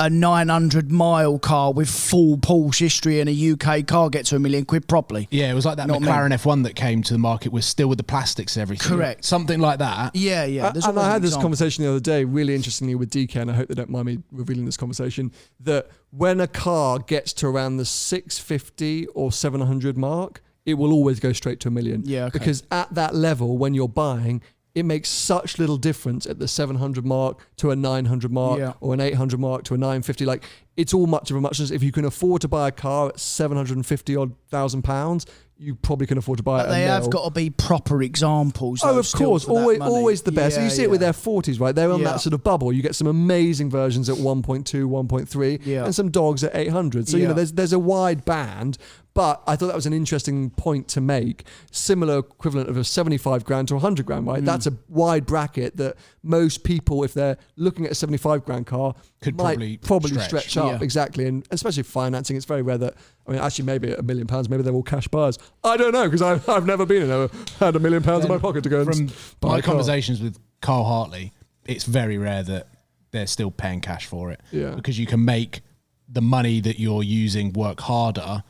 900-mile car with full Porsche history and a UK car get to £1 million properly? Yeah, it was like that McLaren F1 that came to the market was still with the plastics and everything. Correct. Something like that. Yeah. And I had this conversation the other day, really interestingly, with DK, and I hope they don't mind me revealing this conversation, that when a car gets to around the 650 or 700 mark, it will always go straight to £1 million. Yeah, okay. Because at that level, when you're buying, it makes such little difference at the 700 mark to a 900 mark or an 800 mark to a 950. Like, it's all much of a muchness. If you can afford to buy a car at 750 odd £1,000, you probably can afford to buy it. But they have got to be proper examples. Oh, of course, always the best. You see it with their 40s, right? They're on that sort of bubble. You get some amazing versions at 1.2, 1.3, and some dogs at 800. So there's a wide band. But I thought that was an interesting point to make. Similar equivalent of a 75 grand to 100 grand, right? That's a wide bracket that most people, if they're looking at a 75 grand car, could probably stretch up. Exactly. And especially financing, it's very rare that, I mean, actually maybe at £1 million, maybe they're all cash buyers. I don't know, because I've never been had £1 million in my pocket to go and buy my a car. conversations with Carl Hartley, it's very rare that they're still paying cash for it. Yeah. Because you can make the money that you're using work harder.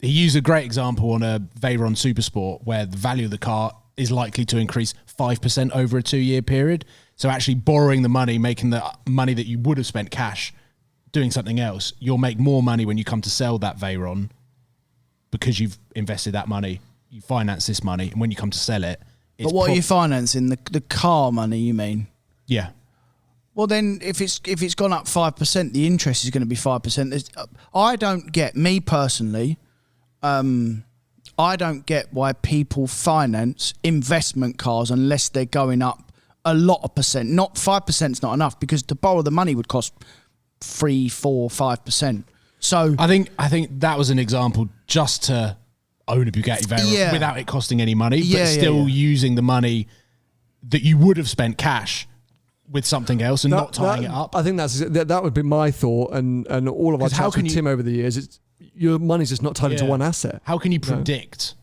He used a great example on a Veyron Supersport where the value of the car is likely to increase 5% over a 2-year period. So actually borrowing the money, making the money that you would have spent cash doing something else, you'll make more money when you come to sell that Veyron because you've invested that money, you finance this money, and when you come to sell it, it's but what are you financing? The car money, you mean? Yeah. Well, then, if it's gone up 5%, the interest is going to be 5%. I don't get, me personally, I don't get why people finance investment cars unless they're going up a lot of percent. Not 5% is not enough, because to borrow the money would cost 3, 4, 5%. So I think that was an example just to own a Bugatti Veyron without it costing any money, but still using the money that you would have spent cash with something else and not tying it up. I think that would be my thought, and all of our chats with Tim over the years. It's your money's just not tied into one asset. How can you predict?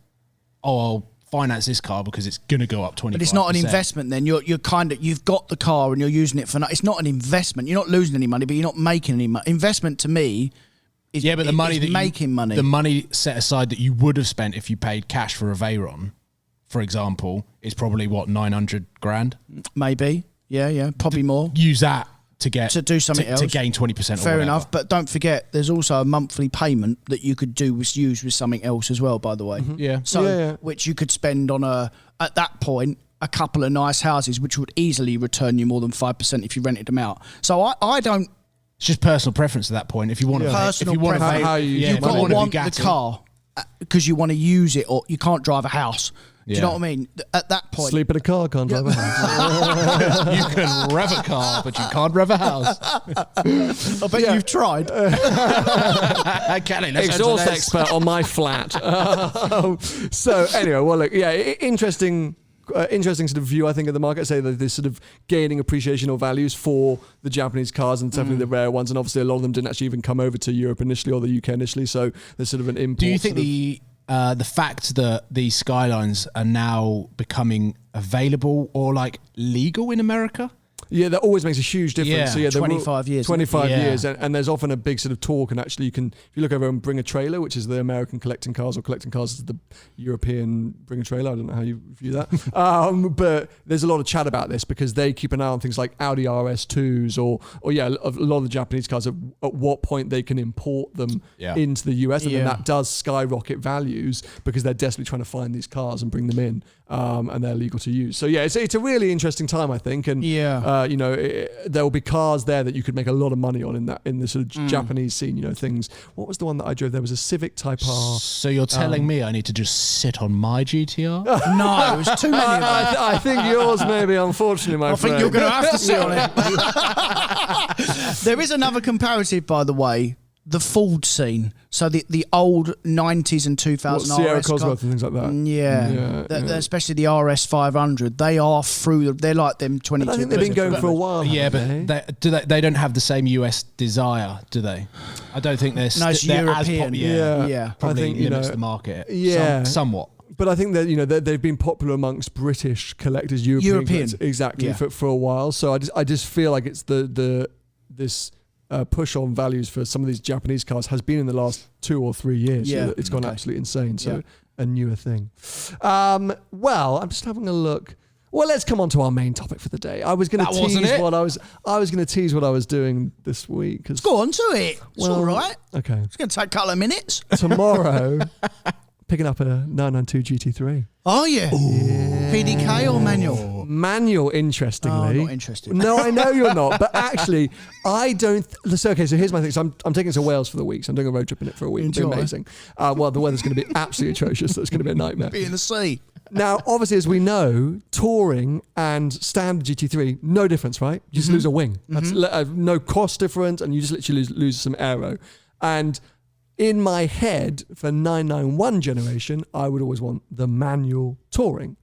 Oh, I'll finance this car because it's going to go up 20%. But it's not an investment. Then you're you've got the car and you're using it for. It's not an investment. You're not losing any money, but you're not making any money. Investment to me is but the money that making money. The money set aside that you would have spent if you paid cash for a Veyron, for example, is probably what, 900 grand. Maybe. Yeah, probably more. Use that to do something else to gain 20%. Fair enough, but don't forget, there's also a monthly payment that you could use with something else as well. By the way, yeah. So which you could spend on at that point a couple of nice houses, which would easily return you more than 5% if you rented them out. So I don't. It's just personal preference at that point. If you want personal if you want preference, you want the car. because you want to use it, or you can't drive a house. Do you know what I mean? At that point, Sleep in a car, can't drive a house. You can rev a car, but you can't rev a house. I bet you've tried. Kelly, let's Exhaust expert on my flat. So anyway, well, look, yeah, interesting sort of view, I think, of the market. I say that there's sort of gaining appreciation or values for the Japanese cars, and definitely the rare ones. And obviously, a lot of them didn't actually even come over to Europe initially or the UK initially. So there's sort of an import. Do you think the fact that these Skylines are now becoming available or like legal in America? Yeah, that always makes a huge difference. Yeah. So yeah, 25 years. 25 Yeah. years, and there's often a big sort of talk. And actually, if you look over and Bring a Trailer, which is the American collecting cars, or collecting cars is the European Bring a Trailer. I don't know how you view that, but there's a lot of chat about this because they keep an eye on things like Audi RS2s, or yeah, a lot of the Japanese cars. At what point they can import them into the US, and then that does skyrocket values because they're desperately trying to find these cars and bring them in, and they're legal to use. So yeah, it's a really interesting time, I think, and there will be cars there that you could make a lot of money on in the sort of Japanese scene. Things. What was the one that I drove? There was a Civic Type R. So you're telling me I need to just sit on my GTR? No, it was too many of them. I think yours maybe, unfortunately, my friend. I think you're going to have to sit on it. There is another comparative, by the way. The Ford scene, so the old 90s and 2000 Sierra RS Cosworth and things like that. Especially the RS 500, they are they're like them 22. I think they've been going for a while. Yeah, but they don't have the same US desire, do they? I don't think they're it's they're European. Yeah, probably I think limits the market. Yeah, somewhat. But I think that they've been popular amongst British collectors, European collectors, exactly for a while. So I just feel like it's this push on values for some of these Japanese cars has been in the last 2 or 3 years. Yeah, it's gone absolutely insane. So a newer thing. Well, I'm just having a look. Well, let's come on to our main topic for the day. I was going to tease what I was doing this week. Go on to it. It's all right. Okay. It's going to take a couple of minutes. Tomorrow, picking up a 992 GT3. Oh, yeah. PDK or manual? Manual, interestingly. I'm not interested. No, I know you're not. But actually, I don't... So here's my thing. So I'm taking it to Wales for the week. So I'm doing a road trip in it for a week. It's amazing. Well, the weather's going to be absolutely atrocious. So it's going to be a nightmare. Be in the sea. Now, obviously, as we know, touring and standard GT3, no difference, right? You just lose a wing. That's no cost difference, and you just literally lose some aero. And in my head, for 991 generation, I would always want the manual touring.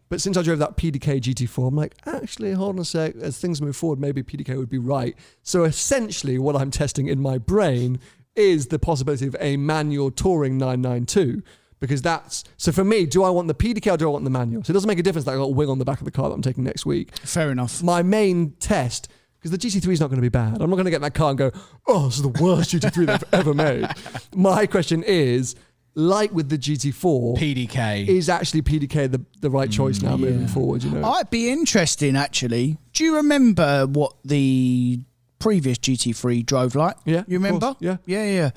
But since I drove that PDK GT4, I'm like, actually, hold on a sec. As things move forward, maybe PDK would be right. So essentially, what I'm testing in my brain is the possibility of a manual touring 992. Because so for me, do I want the PDK or do I want the manual? So it doesn't make a difference that I've got a wing on the back of the car that I'm taking next week. Fair enough. My main test, because the GT3 is not going to be bad. I'm not going to get in that car and go, oh, this is the worst GT3 they've ever made. My question is, like with the GT4, PDK. Is actually PDK the right choice now moving forward? I'd be interesting, actually. Do you remember what the previous GT3 drove like? Yeah. You remember? Yeah.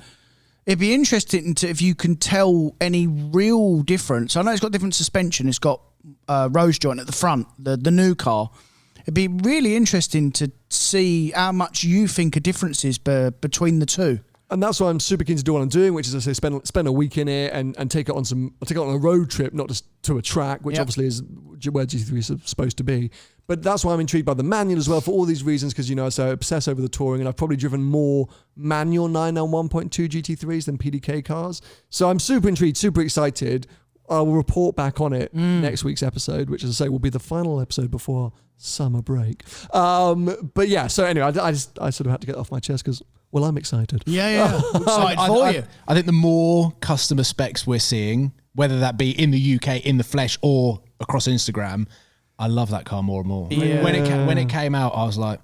It'd be interesting if you can tell any real difference. I know it's got different suspension. It's got rose joint at the front, the new car. It'd be really interesting to see how much you think a difference is between the two. And that's why I'm super keen to do what I'm doing, which is, I say, spend a week in it and take it on a road trip, not just to a track, which obviously is where GT3 is supposed to be. But that's why I'm intrigued by the manual as well, for all these reasons, because, so I obsess over the touring, and I've probably driven more manual 991.2 GT3s than PDK cars. So I'm super intrigued, super excited. I will report back on it next week's episode, which, as I say, will be the final episode before summer break. But yeah, so anyway, I sort of had to get off my chest because, well, I'm excited. Yeah. I'm excited for you. I think the more customer specs we're seeing, whether that be in the UK, in the flesh, or across Instagram, I love that car more and more. Yeah. When it came out, I was like,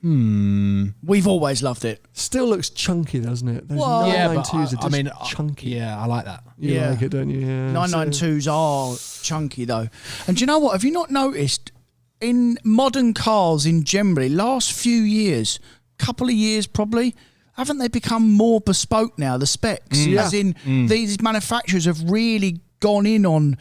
We've always loved it. Still looks chunky, doesn't it? Those Well, 992s are just chunky. Yeah, I like that. You like it, don't you? Yeah. 992s are chunky, though. And do you know what? Have you not noticed, in modern cars in generally, last few years, couple of years probably, haven't they become more bespoke now, the specs? As in, these manufacturers have really gone in on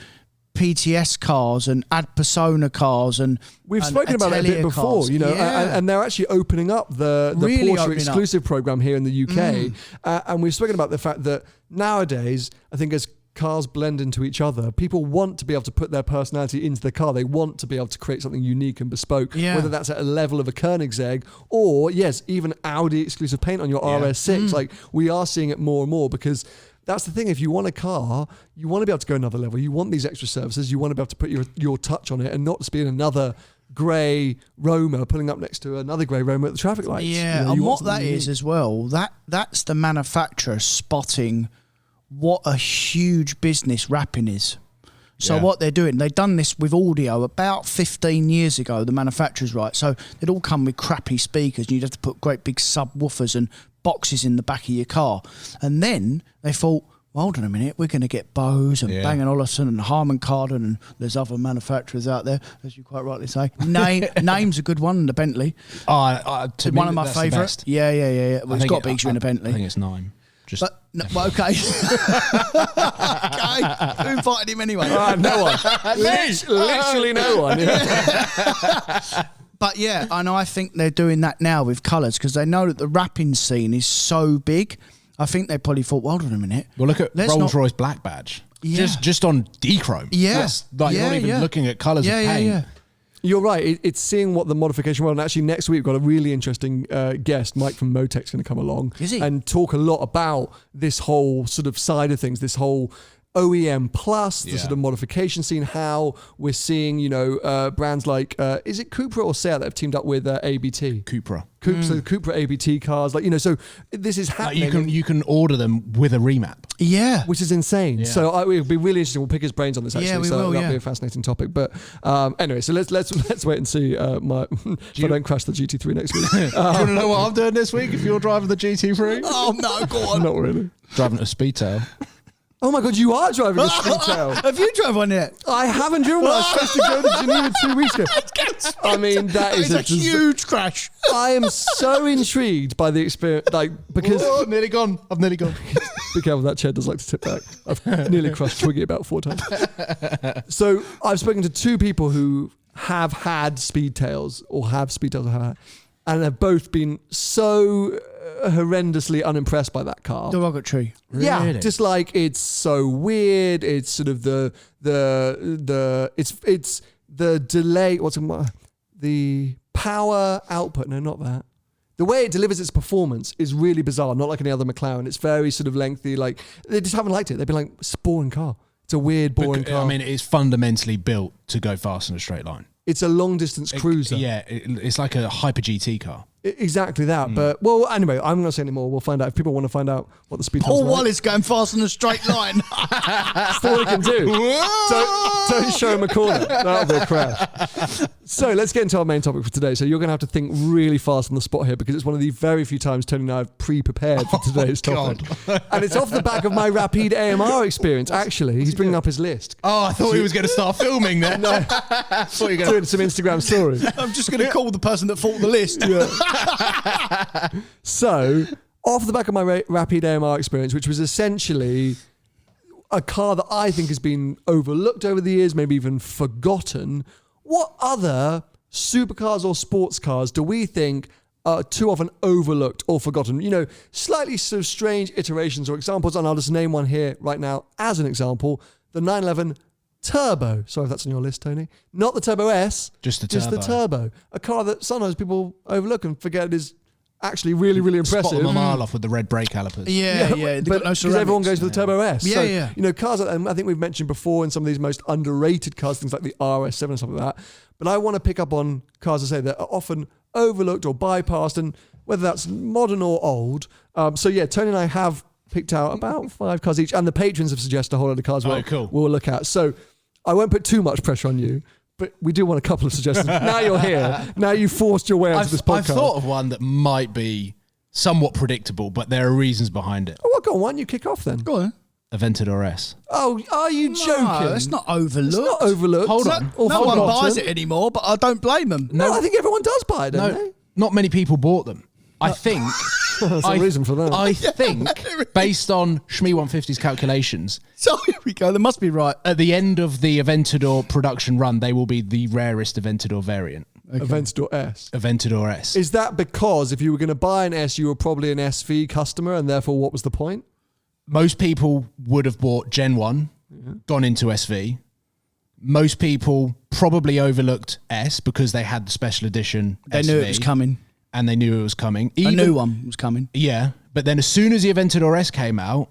PTS cars and ad persona cars and we've spoken about it a bit before, cars. you know, and they're actually opening up the Really Porsche exclusive program here in the UK, and we've spoken about the fact that nowadays, I think as cars blend into each other, people want to be able to put their personality into the car. They want to be able to create something unique and bespoke, whether that's at a level of a Koenigsegg or, yes, even Audi exclusive paint on your RS6. Like, we are seeing it more and more because that's the thing. If you want a car, you want to be able to go another level. You want these extra services. You want to be able to put your touch on it and not just be in another grey Roma pulling up next to another grey Roma at the traffic lights. Yeah, and what that is as well, that's the manufacturer spotting what a huge business wrapping is. So what they're doing, they've done this with audio about 15 years ago, the manufacturers, right? So they'd all come with crappy speakers and you'd have to put great big subwoofers and boxes in the back of your car. And then they thought, well, hold on a minute, we're going to get Bose and Bang & Olufsen and Harman Kardon, and there's other manufacturers out there, as you quite rightly say. Name's a good one, the Bentley. To one me, of my that's the favourite. best. Yeah. Well, it's got to be in a Bentley. I think it's Nime. But well, okay. Okay. Who invited him anyway? No one. Literally no one. Yeah. But yeah, and I think they're doing that now with colours because they know that the wrapping scene is so big. I think they probably thought, well, hold on a minute. Well, look at Rolls-Royce Black Badge. Yeah. Just on D-Chrome. Yeah. You're not even looking at colours of paint. Yeah. You're right. It's seeing what the modification world. And actually, next week we've got a really interesting guest, Mike from Motec's, going to come along. Is he? And talk a lot about this whole sort of side of things, this whole OEM plus the sort of modification scene. How we're seeing, you know, brands like is it Cupra or Seat that have teamed up with ABT? Cupra. So the Cupra ABT cars, like, you know, so this is happening. You can order them with a remap. Yeah. Which is insane. Yeah. So it would be really interesting. We'll pick his brains on this, actually. Yeah, we so will, that'll be a fascinating topic. But anyway, so let's wait and see if I don't crash the GT3 next week. Do you want to know what I'm doing this week if you're driving the GT3? Oh, no, go on. Not really. Driving a Speedtail. Oh my God, you are driving a Speedtail. Have you drove one yet? I haven't driven one. I was supposed to go to Geneva 2 weeks ago. I mean, that is a huge crash. I am so intrigued by the experience, like, because... Oh, nearly gone. I've nearly gone. Be careful, that chair does like to tip back. I've nearly crushed Twiggy about 4 times. So I've spoken to 2 people who have had Speedtails, or have Speedtails, or have had, and have both been so horrendously unimpressed by that car. Derogatory. Yeah, Really? just like it's so weird. It's sort of it's the delay. The power output? No, not that. The way it delivers its performance is really bizarre. Not like any other McLaren. It's very sort of lengthy. Like, they just haven't liked it. They've been like, it's a boring car. It's a weird, boring car. I mean, it's fundamentally built to go fast in a straight line. It's a long distance cruiser. It's like a hyper GT car. Exactly that. But, well, anyway, I'm not going to say any more. We'll find out. If people want to find out what the Speedtail's Paul like. Wallace going fast in a straight line. That's all he can do. Don't show him a corner. That'll be a crash. So let's get into our main topic for today. So you're going to have to think really fast on the spot here because it's one of the very few times Tony and I have pre-prepared for today's topic. And it's off the back of my Rapide AMR experience, actually. He's bringing up his list. Oh, I thought he was going to start filming then. No. Doing some Instagram stories. I'm just going to call the person that fought the list. So, off the back of my Rapide AMR experience, which was essentially a car that I think has been overlooked over the years, maybe even forgotten, what other supercars or sports cars do we think are too often overlooked or forgotten? You know, slightly sort of strange iterations or examples, and I'll just name one here right now as an example, the 911 Turbo. Sorry if that's on your list, Tony. Not the Turbo S. Just the Turbo. A car that sometimes people overlook and forget is actually really, really impressive. Spot them a mile off with the red brake calipers. Yeah. But because everyone goes for the Turbo S. Yeah, so, yeah. You know, cars, and I think we've mentioned before in some of these most underrated cars, things like the RS7 and stuff like that. But I want to pick up on cars, I say, that are often overlooked or bypassed, and whether that's modern or old. So yeah, Tony and I have picked out about 5 cars each, and the patrons have suggested a whole lot of cars we'll look at. So I won't put too much pressure on you, but we do want a couple of suggestions. Now you're here. Now you've forced your way onto this podcast. I've thought of one that might be somewhat predictable, but there are reasons behind it. Oh, well, go on. Why don't you kick off then? Go on. Aventador S. Oh, are you joking? No, it's not overlooked. It's not overlooked. Hold on. No one buys it anymore, but I don't blame them. No, I think everyone does buy it, don't they? Not many people bought them. I think There's a reason for that. I think, based on Shmee 150's calculations, So here we go. There must be right. at the end of the Aventador production run, they will be the rarest Aventador variant. Aventador S. Aventador S. Is that because if you were going to buy an S, you were probably an SV customer, and therefore what was the point? Most people would have bought Gen 1, gone into SV. Most people probably overlooked S because they had the special edition They SV, knew it was coming. and they knew it was coming. A new one was coming. Yeah, but then as soon as the Aventador S came out,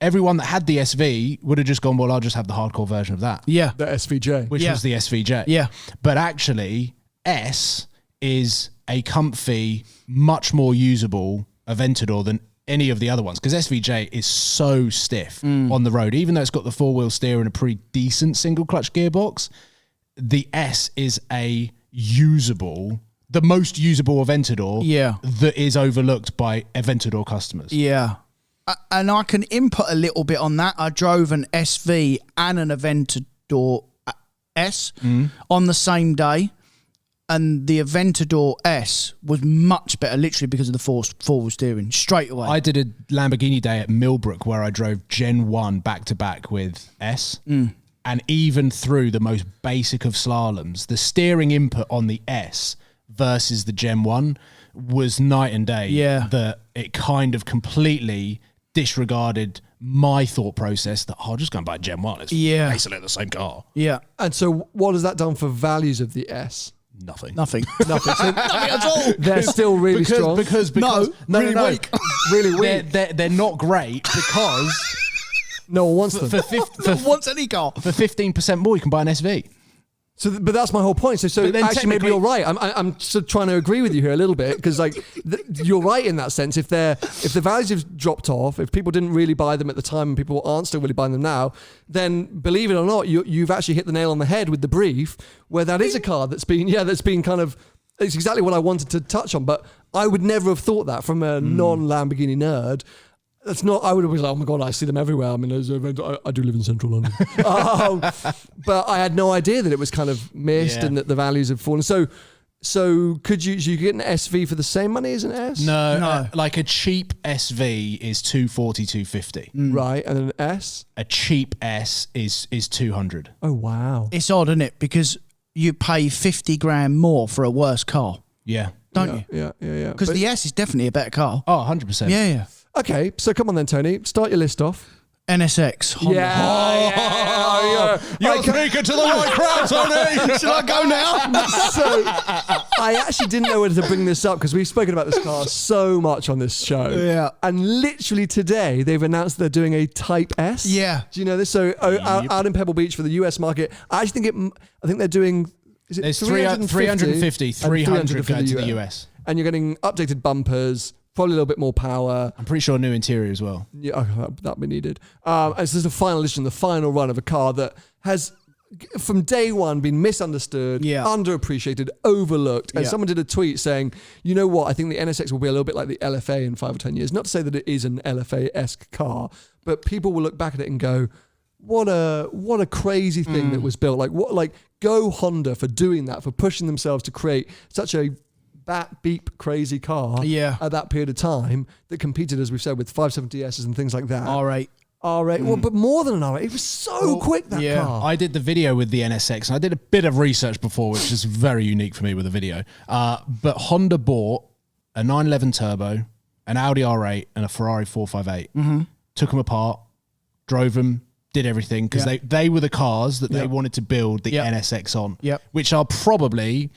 everyone that had the SV would have just gone, well, I'll just have the hardcore version of that. Yeah. The SVJ. Which was the SVJ. Yeah. But actually, S is a comfy, much more usable Aventador than any of the other ones, because SVJ is so stiff on the road. Even though it's got the four-wheel steer and a pretty decent single-clutch gearbox, the S is the most usable Aventador that is overlooked by Aventador customers. Yeah. And I can input a little bit on that. I drove an SV and an Aventador S on the same day. And the Aventador S was much better, literally because of the four-wheel steering, straight away. I did a Lamborghini day at Millbrook where I drove Gen 1 back-to-back with S. And even through the most basic of slaloms, the steering input on the S versus the Gen 1 was night and day. Yeah. That it kind of completely disregarded my thought process that, I'll just go and buy Gen 1. It's basically the same car. Yeah. And so what has that done for values of the S? Nothing. Nothing. Nothing. So Nothing at all. they're still really strong. Because really weak. Really weak. They're not great because No one wants them. No one wants any car. for 15% more, you can buy an SV. So, but that's my whole point. So But then actually, maybe technically- you're right. I'm sort of trying to agree with you here a little bit because, like, you're right in that sense. If the values have dropped off, if people didn't really buy them at the time and people aren't still really buying them now, then believe it or not, you've actually hit the nail on the head with the brief, where that is a car that's been kind of. It's exactly what I wanted to touch on, but I would never have thought that from a non-Lamborghini nerd. That's not. I would have been like, oh my god, I see them everywhere. I mean, I do live in central London, but I had no idea that it was kind of missed and that the values have fallen. So could you get an SV for the same money as an S? No. Like a cheap SV is 240, 250. Right, and an S? A cheap S is 200. Oh wow, It's odd, isn't it? Because you pay 50 grand more for a worse car, Yeah. don't you? Yeah. Because the S is definitely a better car. Oh, 100%. Yeah. Okay, so come on then, Tony. Start your list off. NSX. Honda. Yeah. You're speaking to the right crowd, Tony. Should I go now? So I actually didn't know whether to bring this up because we've spoken about this car so much on this show. Yeah. And literally today they've announced they're doing a Type S. Yeah. Do you know this? So out in Pebble Beach for the US market, I think they're doing. Is it There's 350, 300 for going to the US. And you're getting updated bumpers. Probably a little bit more power. I'm pretty sure new interior as well. Yeah, that'd be needed. And so this is the final edition, the final run of a car that has, from day one, been misunderstood, underappreciated, overlooked. And someone did a tweet saying, you know what, I think the NSX will be a little bit like the LFA in 5 or 10 years. Not to say that it is an LFA-esque car, but people will look back at it and go, what a crazy thing that was built. Like go Honda for doing that, for pushing themselves to create such a bat beep crazy car at that period of time that competed, as we've said, with 570Ss and things like that. R8. Well, but more than an R8. It was so quick, that car. I did the video with the NSX and I did a bit of research before, which is very unique for me with a video. But Honda bought a 911 turbo, an Audi R8 and a Ferrari 458. Took them apart, drove them, did everything because they were the cars that they wanted to build the NSX on, which are probably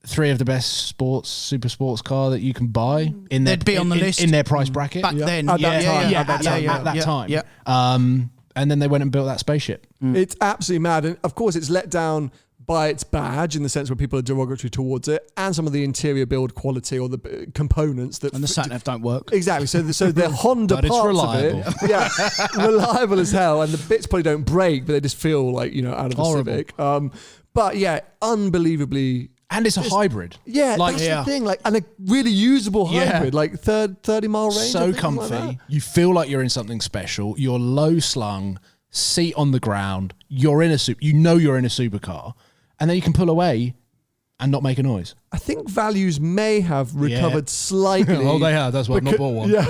3 of the best super sports car that you can buy in their They'd be on the list in their price bracket back then. At that time. And then they went and built that spaceship. It's absolutely mad. And of course, it's let down by its badge in the sense where people are derogatory towards it, and some of the interior build quality or the components that And the sat-nav don't work. Exactly. So the Honda But it's parts reliable. of it, reliable as hell, and the bits probably don't break, but they just feel like out of a Civic. But unbelievably. And it's a hybrid. Yeah, that's the thing. And a really usable hybrid, like 30-mile range. So comfy. Like you feel like you're in something special. You're low slung, seat on the ground. You're in you're in a supercar, and then you can pull away and not make a noise. I think values may have recovered slightly. Oh, they have. That's why I've not bought one. Yeah.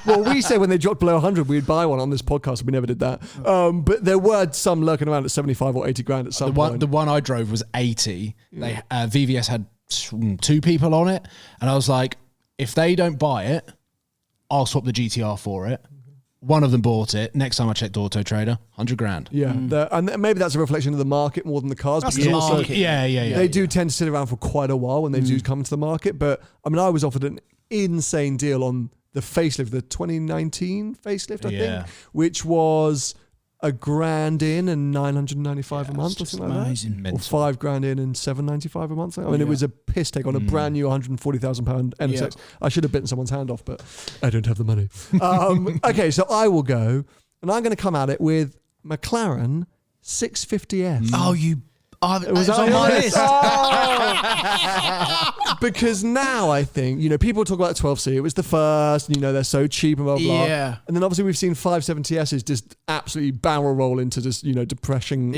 Well, we say when they dropped below 100, we'd buy one on this podcast. We never did that. But there were some lurking around at 75 or 80 grand at some point. The one I drove was 80. They VVS had 2 people on it, and I was like, if they don't buy it, I'll swap the GTR for it. One of them bought it. Next time I checked Auto Trader, 100 grand. Yeah, and maybe that's a reflection of the market more than the cars. That's because the also market. Yeah. They do tend to sit around for quite a while when they do come to the market. But I mean, I was offered an insane deal on the facelift, the 2019 facelift, I think, which was $1,000 in and 995 a month or something like amazing. that, or $5,000 in and 795 a month. I mean, it was a piss take on a brand new £140,000 NSX. I should have bitten someone's hand off, but I don't have the money. Okay, so I will go, and I'm going to come at it with McLaren 650S. Oh, you. It was on my list. Because now I think, people talk about the 12C. It was the first, and, they're so cheap and blah, blah. Yeah. And then obviously we've seen 570S's just absolutely barrel roll into just, depressing,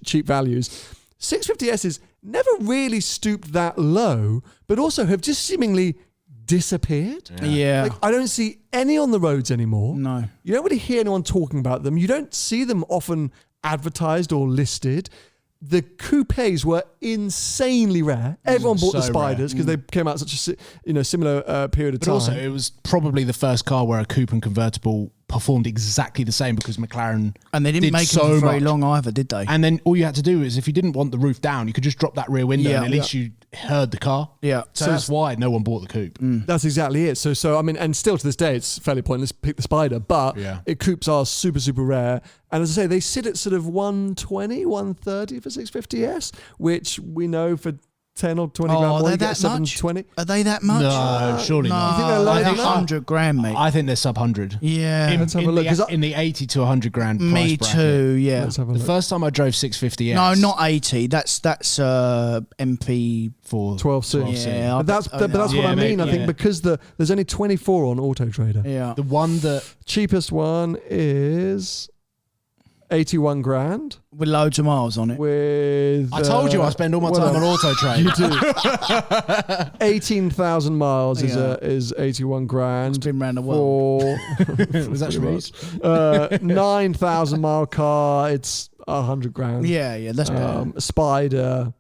cheap values. 650S's never really stooped that low, but also have just seemingly disappeared. Yeah. Like, I don't see any on the roads anymore. No. You don't really hear anyone talking about them. You don't see them often advertised or listed. The coupes were insanely rare. Everyone bought the Spiders because they came out such a similar period of time. But also, it was probably the first car where a coupe and convertible performed exactly the same because McLaren and they didn't make so them for very much. long either, did they? And then all you had to do is, if you didn't want the roof down, you could just drop that rear window, and at least you heard the car. Yeah. So that's why no one bought the coupe. That's exactly it. So I mean, and still to this day, it's fairly pointless to pick the Spider, but coupes are super, super rare. And as I say, they sit at sort of 120, 130 for 650S, which we know for 10 or 20 grand more, you get 720. Are they that much? No, surely not. You think they're lower I than think that? 100 grand, mate. I think they're sub 100. Yeah. Let's have a look. In the 80 to 100 grand price Me bracket. too, yeah. Let's have a The look. first time I drove 650S. No, not 80. That's MP. For 12C. Yeah, But that's what I mean. I think because there's only 24 on Auto Trader. Yeah. The one that Cheapest one is 81 grand With loads of miles on it. with... I told you I spend all my time on Auto Trader. You do. 18,000 miles is 81 grand. It's been round the world. Was that Shrews? 9,000 mile car, it's 100 grand. Yeah, that's better. Spider,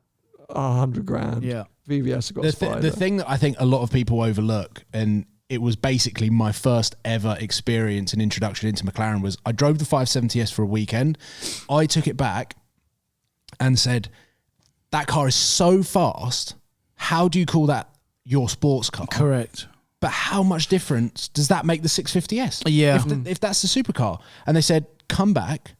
100 grand. Yeah. VVS have got Spider. The thing that I think a lot of people overlook, and it was basically my first ever experience and introduction into McLaren, was I drove the 570S for a weekend. I took it back and said, that car is so fast. How do you call that your sports car? Correct. But how much difference does that make the 650S? Yeah. If that's the supercar. And they said, come back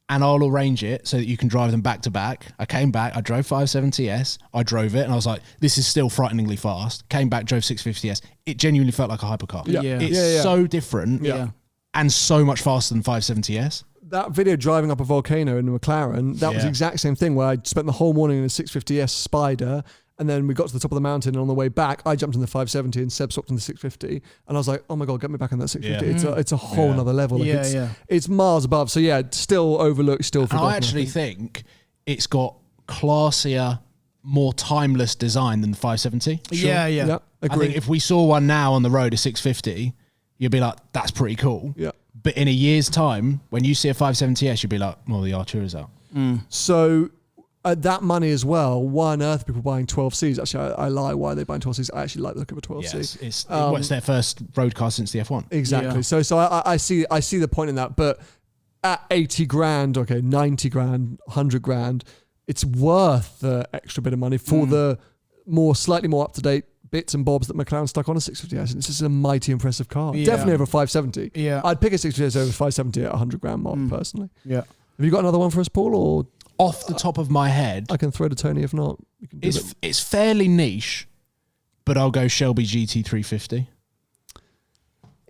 and I'll arrange it so that you can drive them back to back. I came back, I drove 570S, I drove it, and I was like, this is still frighteningly fast. Came back, drove 650S. It genuinely felt like a hypercar. Yeah. It's so different and so much faster than 570S. That video driving up a volcano in a McLaren, that was the exact same thing where I spent the whole morning in a 650S Spider, and then we got to the top of the mountain, and on the way back, I jumped in the 570 and Seb swapped in the 650, and I was like, oh my God, get me back in that 650. It's a whole nother level. Like it's miles above. So yeah, still overlooked, still forgotten. I actually think it's got classier, more timeless design than the 570. Yeah. Yeah, I agree. think if we saw one now on the road, a 650, you'd be like, that's pretty cool. Yeah. But in a year's time, when you see a 570S, you'd be like, well, the Artura's out. So at that money as well, why on earth are people buying 12Cs? Actually, I lie. Why are they buying 12Cs? I actually like the look of a 12C. Yes, it's their first road car since the F1. Exactly. Yeah. So I see the point in that. But at 80 grand, okay, 90 grand, 100 grand, it's worth the extra bit of money for the slightly more up-to-date bits and bobs that McLaren stuck on a 650S. It's just a mighty impressive car. Yeah. Definitely over a 570. Yeah. I'd pick a 650S over 570 at 100 grand mark, personally. Yeah. Have you got another one for us, Paul? Or Off the top of my head, I can throw to Tony if not. We can do it. it's fairly niche, but I'll go Shelby GT350.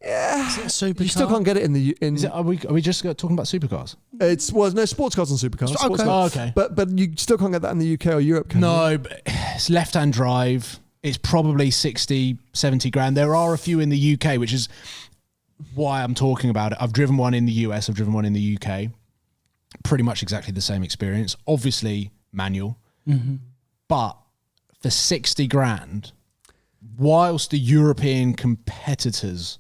Yeah. Is it a supercar? You still can't get it in the... Are we just talking about supercars? No, sports cars and supercars. Okay. Sports cars. Okay. But you still can't get that in the UK or Europe, can you? No, but it's left-hand drive. It's probably 60, 70 grand. There are a few in the UK, which is why I'm talking about it. I've driven one in the US. I've driven one in the UK. Pretty much exactly the same experience. Obviously, manual. But for 60 grand, whilst the European competitors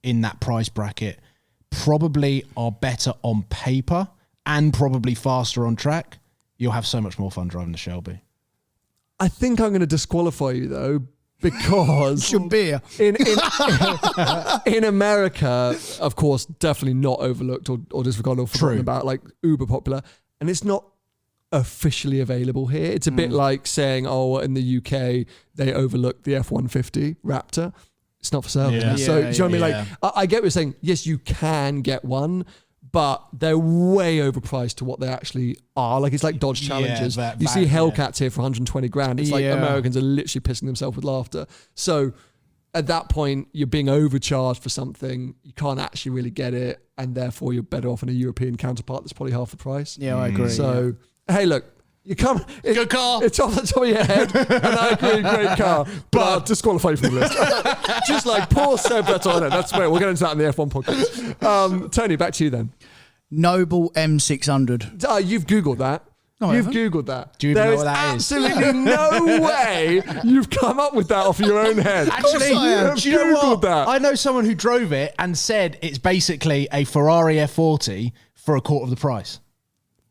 in that price bracket probably are better on paper and probably faster on track, you'll have so much more fun driving the Shelby. I think I'm going to disqualify you though, because Your beer. in America, of course, definitely not overlooked or disregarded or forgotten about, like uber popular, and it's not officially available here. It's a bit like saying, oh, in the UK they overlooked the F-150 Raptor. It's not for sale. Yeah. So do you know what I mean? Yeah. Like, I get what you're saying. Yes, you can get one, but they're way overpriced to what they actually are. Like, it's like Dodge Challengers. You see Hellcats here for 120 grand. It's like Americans are literally pissing themselves with laughter. So at that point, you're being overcharged for something. You can't actually really get it, and therefore you're better off in a European counterpart that's probably half the price. Yeah, I agree. So, hey, look, you come. Good car. It's off the top of your head, and I agree, great car, but I'll disqualify you from the list. Just like poor Seb Bertone. That's where we'll get into that in the F1 podcast. Tony, back to you then. Noble M600. You've Googled that. No, I You've haven't. Googled that. Do you even know what that is? Absolutely no way you've come up with that off your own head. Actually, I have. do you know Googled what? that. I know someone who drove it and said it's basically a Ferrari F40 for a quarter of the price.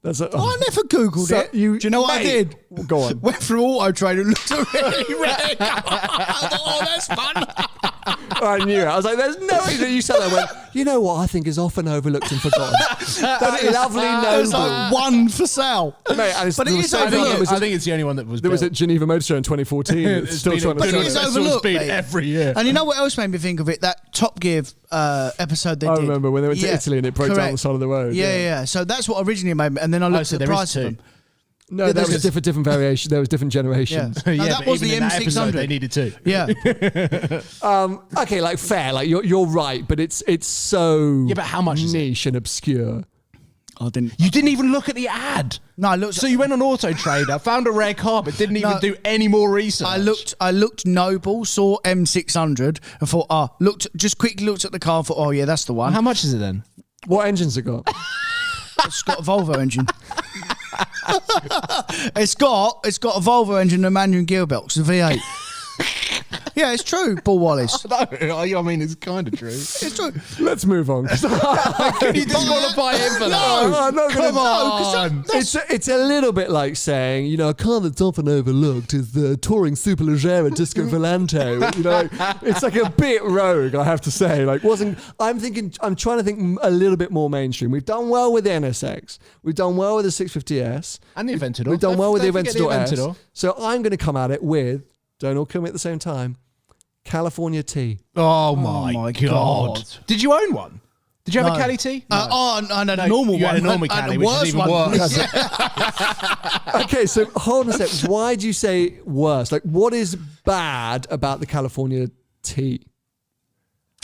That's a, I never Googled So it. you- Do you know what I mate, did? go on. Went through Auto Trader and looked at really red. I thought, oh, that's fun. I knew it. I was like, there's no way that you sat there and went, you know what I think is often overlooked and forgotten? That lovely There's Noble. like one for sale. Mate, and it's But it the is same thing overlooked. that was I think it's the only one that was There was built. at Geneva Motor Show in 2014. It's still trying to But sell it is it. That's overlooked, speed mate. every year. And you know what else made me think of it? That Top Gear episode they I did. remember when they went to Yeah, Italy and it broke down correct. the side of the road. Yeah. So that's what originally made me. And then I looked so at the there is price of two. them. No, Yeah, there there's was different variations. There was different Yeah. generations. No, Yeah, that but was even the in that episode, they M600. needed two. Yeah. Okay, like fair, like you're right, but it's so Yeah, but how much is it? niche and obscure. I didn't. You didn't even look at the ad. No, I looked. So you went on Auto Trader, found a rare car, but didn't even No. do any more research. I looked Noble, saw M600, and thought, just quickly looked at the car and thought, oh yeah, that's the one. How much is it then? What engine's it got? It's got a Volvo engine. It's got a Volvo engine and a manual gearbox, a V8. Yeah, it's true, Paul Wallace. No, I mean, it's kind of true. It's true. Let's move on. Can you disqualify him for that? No, I'm not Come gonna- on. It's a little bit like saying, you know, a car that's often overlooked is the touring Superleggera Disco Volante. You know, it's like a bit rogue, I have to say. Like, I'm trying to think a little bit more mainstream. We've done well with the NSX. We've done well with the 650S. And the Aventador. We've done well with the Don't forget Aventador S. Aventador. So I'm going to come at it with, don't all kill me at the same time, California T. Oh my, my God. God. Did you own one? Did you have No. a Cali T? I had a normal you one. had a normal and Cali, the which is worst even one. worse. Okay, so hold on a sec. Why do you say worse? Like, what is bad about the California T?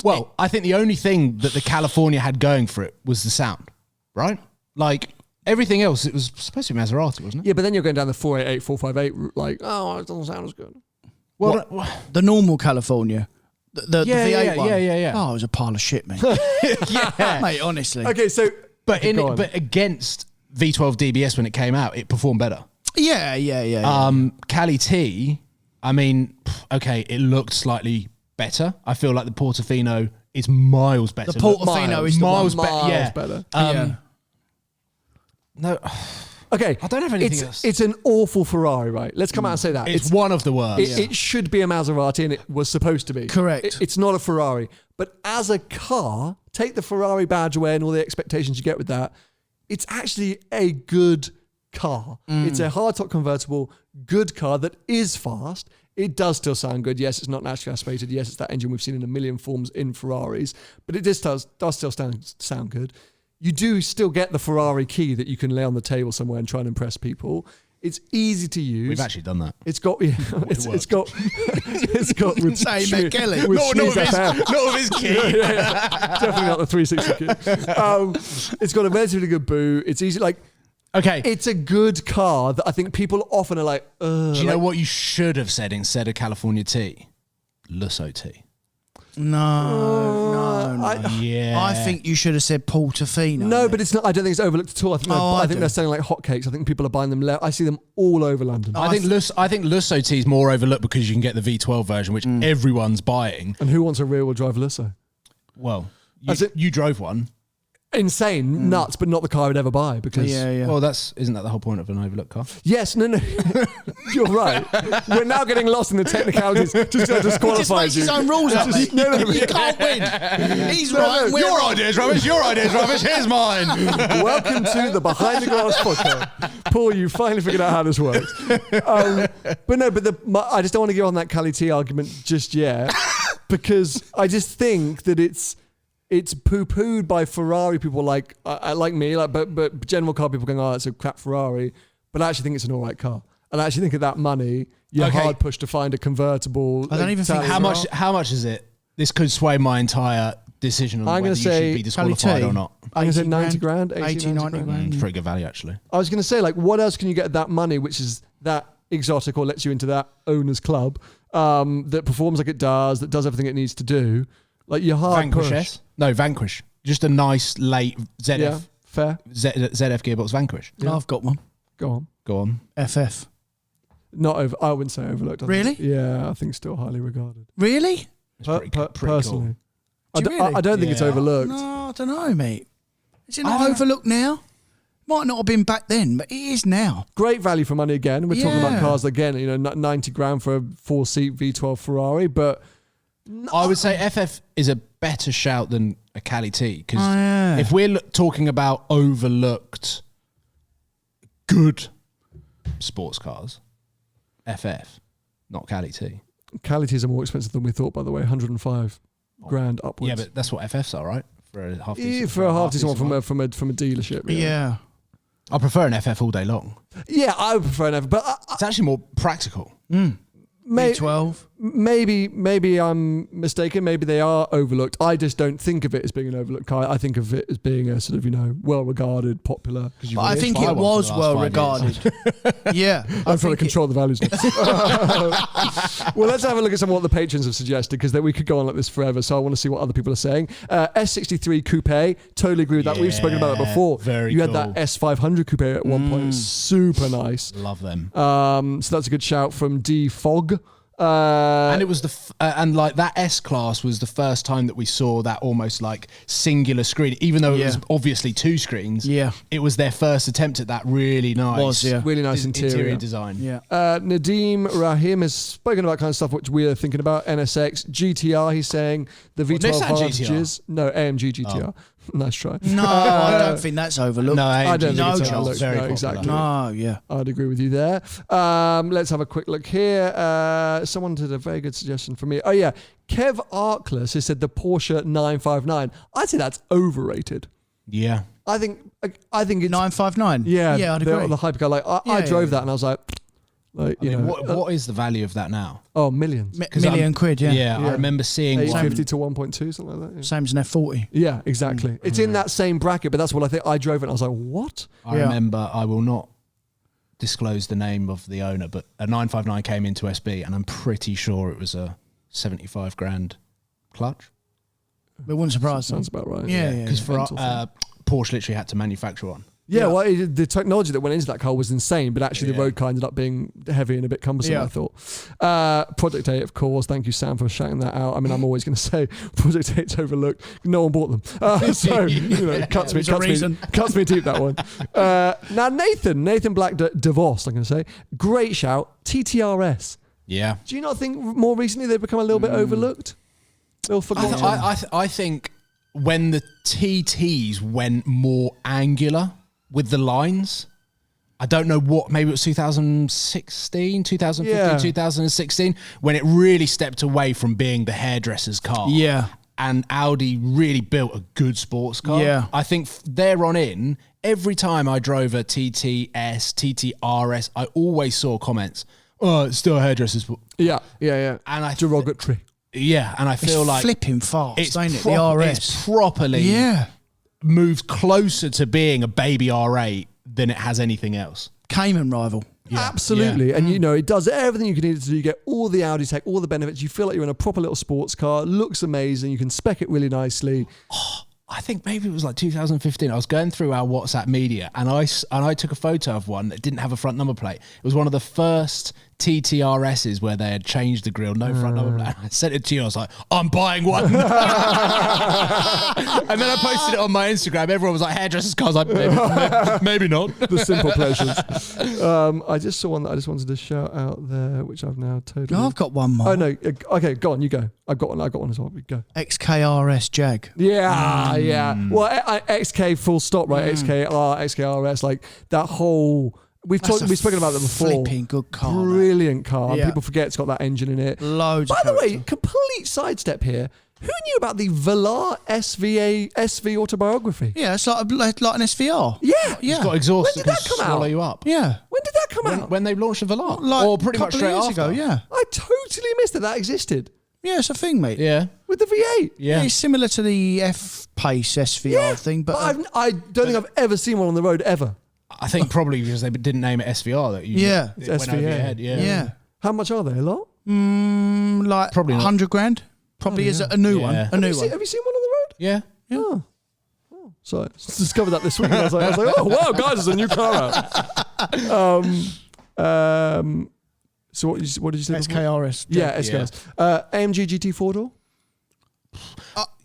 Well, I think the only thing that the California had going for it was the sound, right? Like, everything else, it was supposed to be Maserati, wasn't it? Yeah, but then you're going down the 488, 458 route, like, oh, it doesn't sound as good. Well, The normal California. The Yeah, V8 yeah, one. yeah. Oh, it was a pile of shit, mate. yeah. Mate, honestly. Okay, so... But go on. but against V12 DBS when it came out, it performed better. Yeah. Cali T, I mean, okay, it looked slightly better. I feel like the Portofino is miles better. The Portofino is the miles one. better. Yeah. better. Yeah. No, Okay. I don't have anything else. It's an awful Ferrari, right? Let's come out and say that. it's one of the worst. It should be a Maserati, and it was supposed to be. Correct. It's not a Ferrari. But as a car, take the Ferrari badge away and all the expectations you get with that, it's actually a good car. It's a hardtop convertible, good car that is fast. It does still sound good. Yes, it's not naturally aspirated. Yes, it's that engine we've seen in a million forms in Ferraris, but it does still sound good. You do still get the Ferrari key that you can lay on the table somewhere and try and impress people. It's easy to use. We've actually done that. It's got it's got with Say, Schmi- Met Kelly. with Not Schmi's with FM. not with his key. Definitely not the 360 key. It's got a relatively good boot. It's easy. Like, Okay. it's a good car that I think people often are like, ugh. Do you know what you should have said instead of California T? Lusso T. No. Yeah. I think you should have said Portofino. No, but it's not. I don't think it's overlooked at all. I think, I think do. they're selling like hotcakes. I think people are buying them. I see them all over London. I think Lusso T is more overlooked because you can get the V12 version, which everyone's buying. And who wants a rear-wheel drive Lusso? Well, you drove one. Insane, nuts, but not the car I'd ever buy because. Yeah. Well, isn't that the whole point of an overlooked car? Yes, no. You're right. We're now getting lost in the technicalities. Just disqualifies He just makes his own rules up, mate. You can't win. He's right. No, your idea's rubbish. Your idea's rubbish. Here's mine. Welcome to the Behind the Glass podcast. Paul, you finally figured out how this works. I just don't want to get on that Cali T argument just yet because I just think that it's poo-pooed by Ferrari people like me, but general car people going, oh, it's a crap Ferrari. But I actually think it's an all right car. And I actually think at that money, you're hard pushed to find a convertible. I don't even think how much is it? This could sway my entire decision on whether you should be disqualified or not. I'm going to say 90 grand, 80, 90 grand. It's pretty good value, actually. I was going to say, what else can you get at that money, which is that exotic or lets you into that owner's club that performs like it does, that does everything it needs to do? Like your hard Vanquish push. S? No, Vanquish. Just a nice late ZF. Yeah, fair. ZF gearbox Vanquish. Yeah. I've got one. Go on. FF. Not over. I wouldn't say overlooked. Really? Yeah, I think still highly regarded. Really? It's pretty personally, cool. I don't think it's overlooked. No, I don't know, mate. Is it not overlooked now? Might not have been back then, but it is now. Great value for money again. We're talking about cars again. 90 grand for a 4-seat V12 Ferrari, but. I would say FF is a better shout than a Cali T because if we're talking about overlooked good sports cars, FF, not Cali T. Cali T's are more expensive than we thought, by the way, 105 grand upwards. Yeah, but that's what FFs are, right? For a half decent one from a dealership. Yeah. I prefer an FF all day long. Yeah, I would prefer an FF, but it's actually more practical. V12. Maybe I'm mistaken. Maybe they are overlooked. I just don't think of it as being an overlooked car. I think of it as being a sort of, well-regarded, popular. But I think it was well-regarded. Yeah. I'm trying to control the values. Well, let's have a look at some of what the patrons have suggested because we could go on like this forever. So I want to see what other people are saying. S63 Coupe, totally agree with that. We've spoken about that before. Very You cool. had that S500 Coupe at one point. It was super nice. Love them. So that's a good shout from D Fog. And it was that S-Class was the first time that we saw that almost like singular screen, even though it was obviously two screens. Yeah. It was their first attempt at that really nice. Really nice interior design. Yeah. Nadeem Rahim has spoken about kind of stuff which we're thinking about. NSX, GTR, he's saying the V12 advantages. No, AMG GTR. Nice try. No, I don't think that's overlooked. No, I don't think it's chance. overlooked. No, exactly. No, yeah. I'd agree with you there. Let's have a quick look here. Someone did a very good suggestion for me. Oh, yeah. Kev Arkless has said the Porsche 959. I'd say that's overrated. Yeah. I think it's 959? Yeah. Yeah, I'd agree. The hypercar. I drove that and I was like, what is the value of that now? Oh, millions. Million quid, yeah. Yeah, I remember seeing 850 to 1.2, something like that. Yeah. Same as an F40. Yeah, exactly. It's in that same bracket, but that's what I think. I drove it and I was like, what? I remember, I will not disclose the name of the owner, but a 959 came into SB and I'm pretty sure it was a 75 grand clutch. It wouldn't surprise me. Sounds about right. Yeah. Because Porsche literally had to manufacture one. Yeah, well, the technology that went into that car was insane, but actually the road car ended up being heavy and a bit cumbersome, I thought. Project 8, of course. Thank you, Sam, for shouting that out. I mean, I'm always going to say Project 8's overlooked. No one bought them. So, cuts me deep, that one. Now, Nathan Black DeVos, I'm going to say. Great shout. TTRS. Yeah. Do you not think more recently they've become a little bit overlooked? Little forgotten? I think when the TTs went more angular with the lines, I don't know what, maybe it was 2016, 2015, 2016, when it really stepped away from being the hairdresser's car. Yeah. And Audi really built a good sports car. Yeah. I think there on in, every time I drove a TTS, TTRS, I always saw comments, oh, it's still a hairdresser's. Yeah. And derogatory. Yeah, and I feel like flipping fast, ain't it? The RS. It's properly moved closer to being a baby R8 than it has anything else. Cayman rival. Absolutely. And it does everything you can need it to do. You get all the Audi tech, all the benefits. You feel like you're in a proper little sports car. Looks amazing. You can spec it really nicely. I think maybe it was like 2015. I was going through our WhatsApp media and I took a photo of one that didn't have a front number plate. It was one of the first TTRSs where they had changed the grille, no front number plate. I sent it to you. I was like, I'm buying one. And then I posted it on my Instagram. Everyone was like, hairdressers cars. Like, maybe not. The simple pleasures. I just saw one that I just wanted to shout out there, which I've now totally... No, I've got one more. Oh, no. Okay, go on. You go. I've got one as well. We go. XKRS Jag. Yeah. Well, XK full stop, right? XKR, XKRS, like that whole... We've spoken about that before. Flipping good car. Brilliant car. Yeah. People forget it's got that engine in it. Loads. By the way, complete sidestep here. Who knew about the Velar SV autobiography? Yeah, it's like an SVR. Yeah. It's got exhaust When that did can that come swallow out? you up. Yeah. When did that come out? When they launched the Velar. Like or pretty a much couple straight of years after. ago, yeah. I totally missed that existed. Yeah, it's a thing, mate. Yeah. With the V8. Yeah. It's similar to the F-Pace SVR thing, but... I don't think I've ever seen one on the road ever. I think probably because they didn't name it SVR. It It's went over your SVA. head. yeah. How much are they? A lot? Like Probably not. 100 grand. Probably is a new one. Yeah. A new Have one. you seen one on the road? Yeah. Oh. So I discovered that this week. And I was like, oh wow, guys, there's a new car out. So what did you say? before? XKRS. Yeah, SKRS. AMG GT 4-door?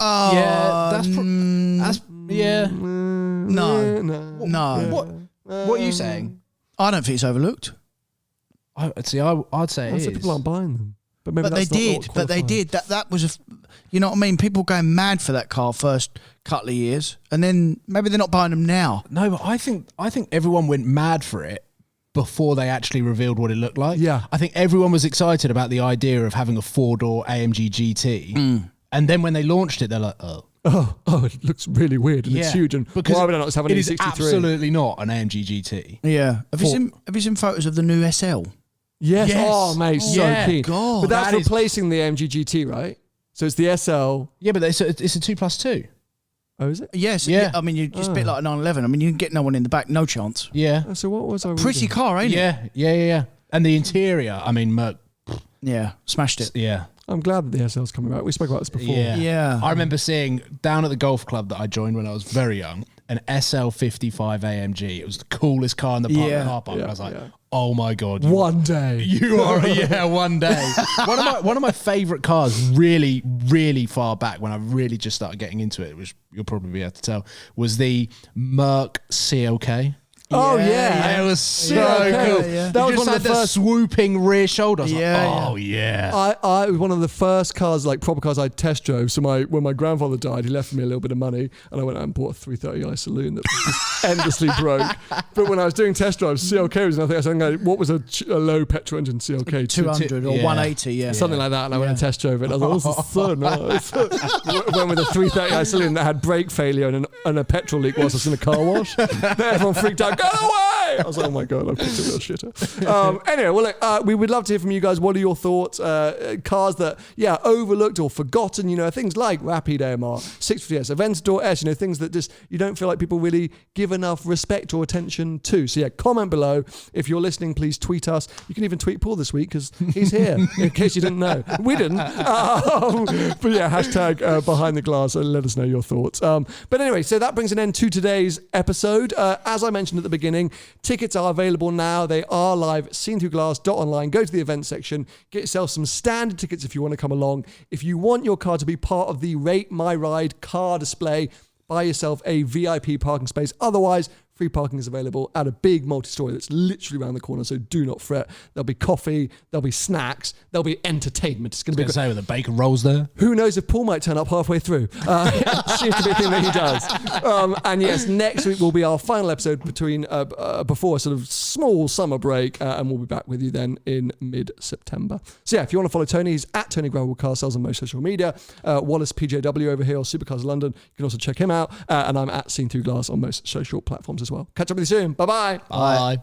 Yeah. That's yeah. No. No. What are you saying? I don't think it's overlooked. I'd say it is. People aren't buying them. But maybe But they that's not did. what's But they qualified. did. That was you know what I mean? People going mad for that car first couple of years, and then maybe they're not buying them now. No, but I think everyone went mad for it before they actually revealed what it looked like. Yeah. I think everyone was excited about the idea of having a 4-door AMG GT. And then when they launched it, they're like, Oh, it looks really weird and it's huge. And because why would I not just have an it is E63? absolutely not an AMG GT. Yeah. Have you seen photos of the new SL? Yes. Yes. Oh, mate, so Yeah. keen. God, But that's that is- replacing the AMG GT, right? So it's the SL. Yeah, but it's a 2+2. Oh, is it? Yes. Yeah. I mean, it's a bit like a 911. I mean, you can get no one in the back, no chance. Yeah. Oh, so what was I Pretty reading? car, ain't it? Yeah. And the interior, I mean, Merc, Yeah. Smashed it. yeah. I'm glad that the SL's coming out. We spoke about this before. Yeah. I remember seeing down at the golf club that I joined when I was very young, an SL55 AMG. It was the coolest car in the Yeah. car park. Yeah, I was like, yeah. oh my God. One day. You are, one day. One of my favourite cars, really, really far back when I really just started getting into it, which you'll probably be able to tell, was the Merc CLK. Oh, yeah. It was so Yeah, cool. yeah. That That was was one like of the the first- swooping rear shoulder. I was Yeah, like, oh yeah. It was one of the first cars, like proper cars I test drove. So when my grandfather died, he left me a little bit of money and I went out and bought a 330i saloon that just endlessly broke. But when I was doing test drives, CLK was nothing. I was thinking, what was a low petrol engine CLK? 200 or Yeah. 180, yeah. Something like that, and I went and test drove it. And I was like, this is so nice. Went with a 330i saloon that had brake failure and a petrol leak whilst I was in a car wash. Then everyone freaked out, go away! I was like, oh my God, I've picked a real shitter. Anyway, well, look, we would love to hear from you guys. What are your thoughts? Cars that, overlooked or forgotten, things like Rapide AMR, 650S, Aventador S, things that just you don't feel like people really give enough respect or attention to. So comment below. If you're listening, please tweet us. You can even tweet Paul this week because he's here, in case you didn't know. We didn't. But yeah, hashtag behind the glass and let us know your thoughts. But anyway, so that brings an end to today's episode. As I mentioned at the beginning, tickets are available now. They are live at seenthroughglass.online. Go to the event section, get yourself some standard tickets if you want to come along. If you want your car to be part of the Rate My Ride car display, buy yourself a VIP parking space. Otherwise, free parking is available at a big multi-story that's literally around the corner, so do not fret. There'll be coffee, there'll be snacks, there'll be entertainment. It's going to be Say with the bacon rolls there. who knows if Paul might turn up halfway through. It seems to be a thing that he does. And yes, next week will be our final episode before a sort of small summer break, and we'll be back with you then in mid-September. So yeah, if you want to follow Tony, he's at Tony Gravel Car Sales on most social media. Wallace PJW over here, or Supercars London. You can also check him out. And I'm at Seen Through Glass on most social platforms as well. Catch up with you soon. Bye-bye. Bye.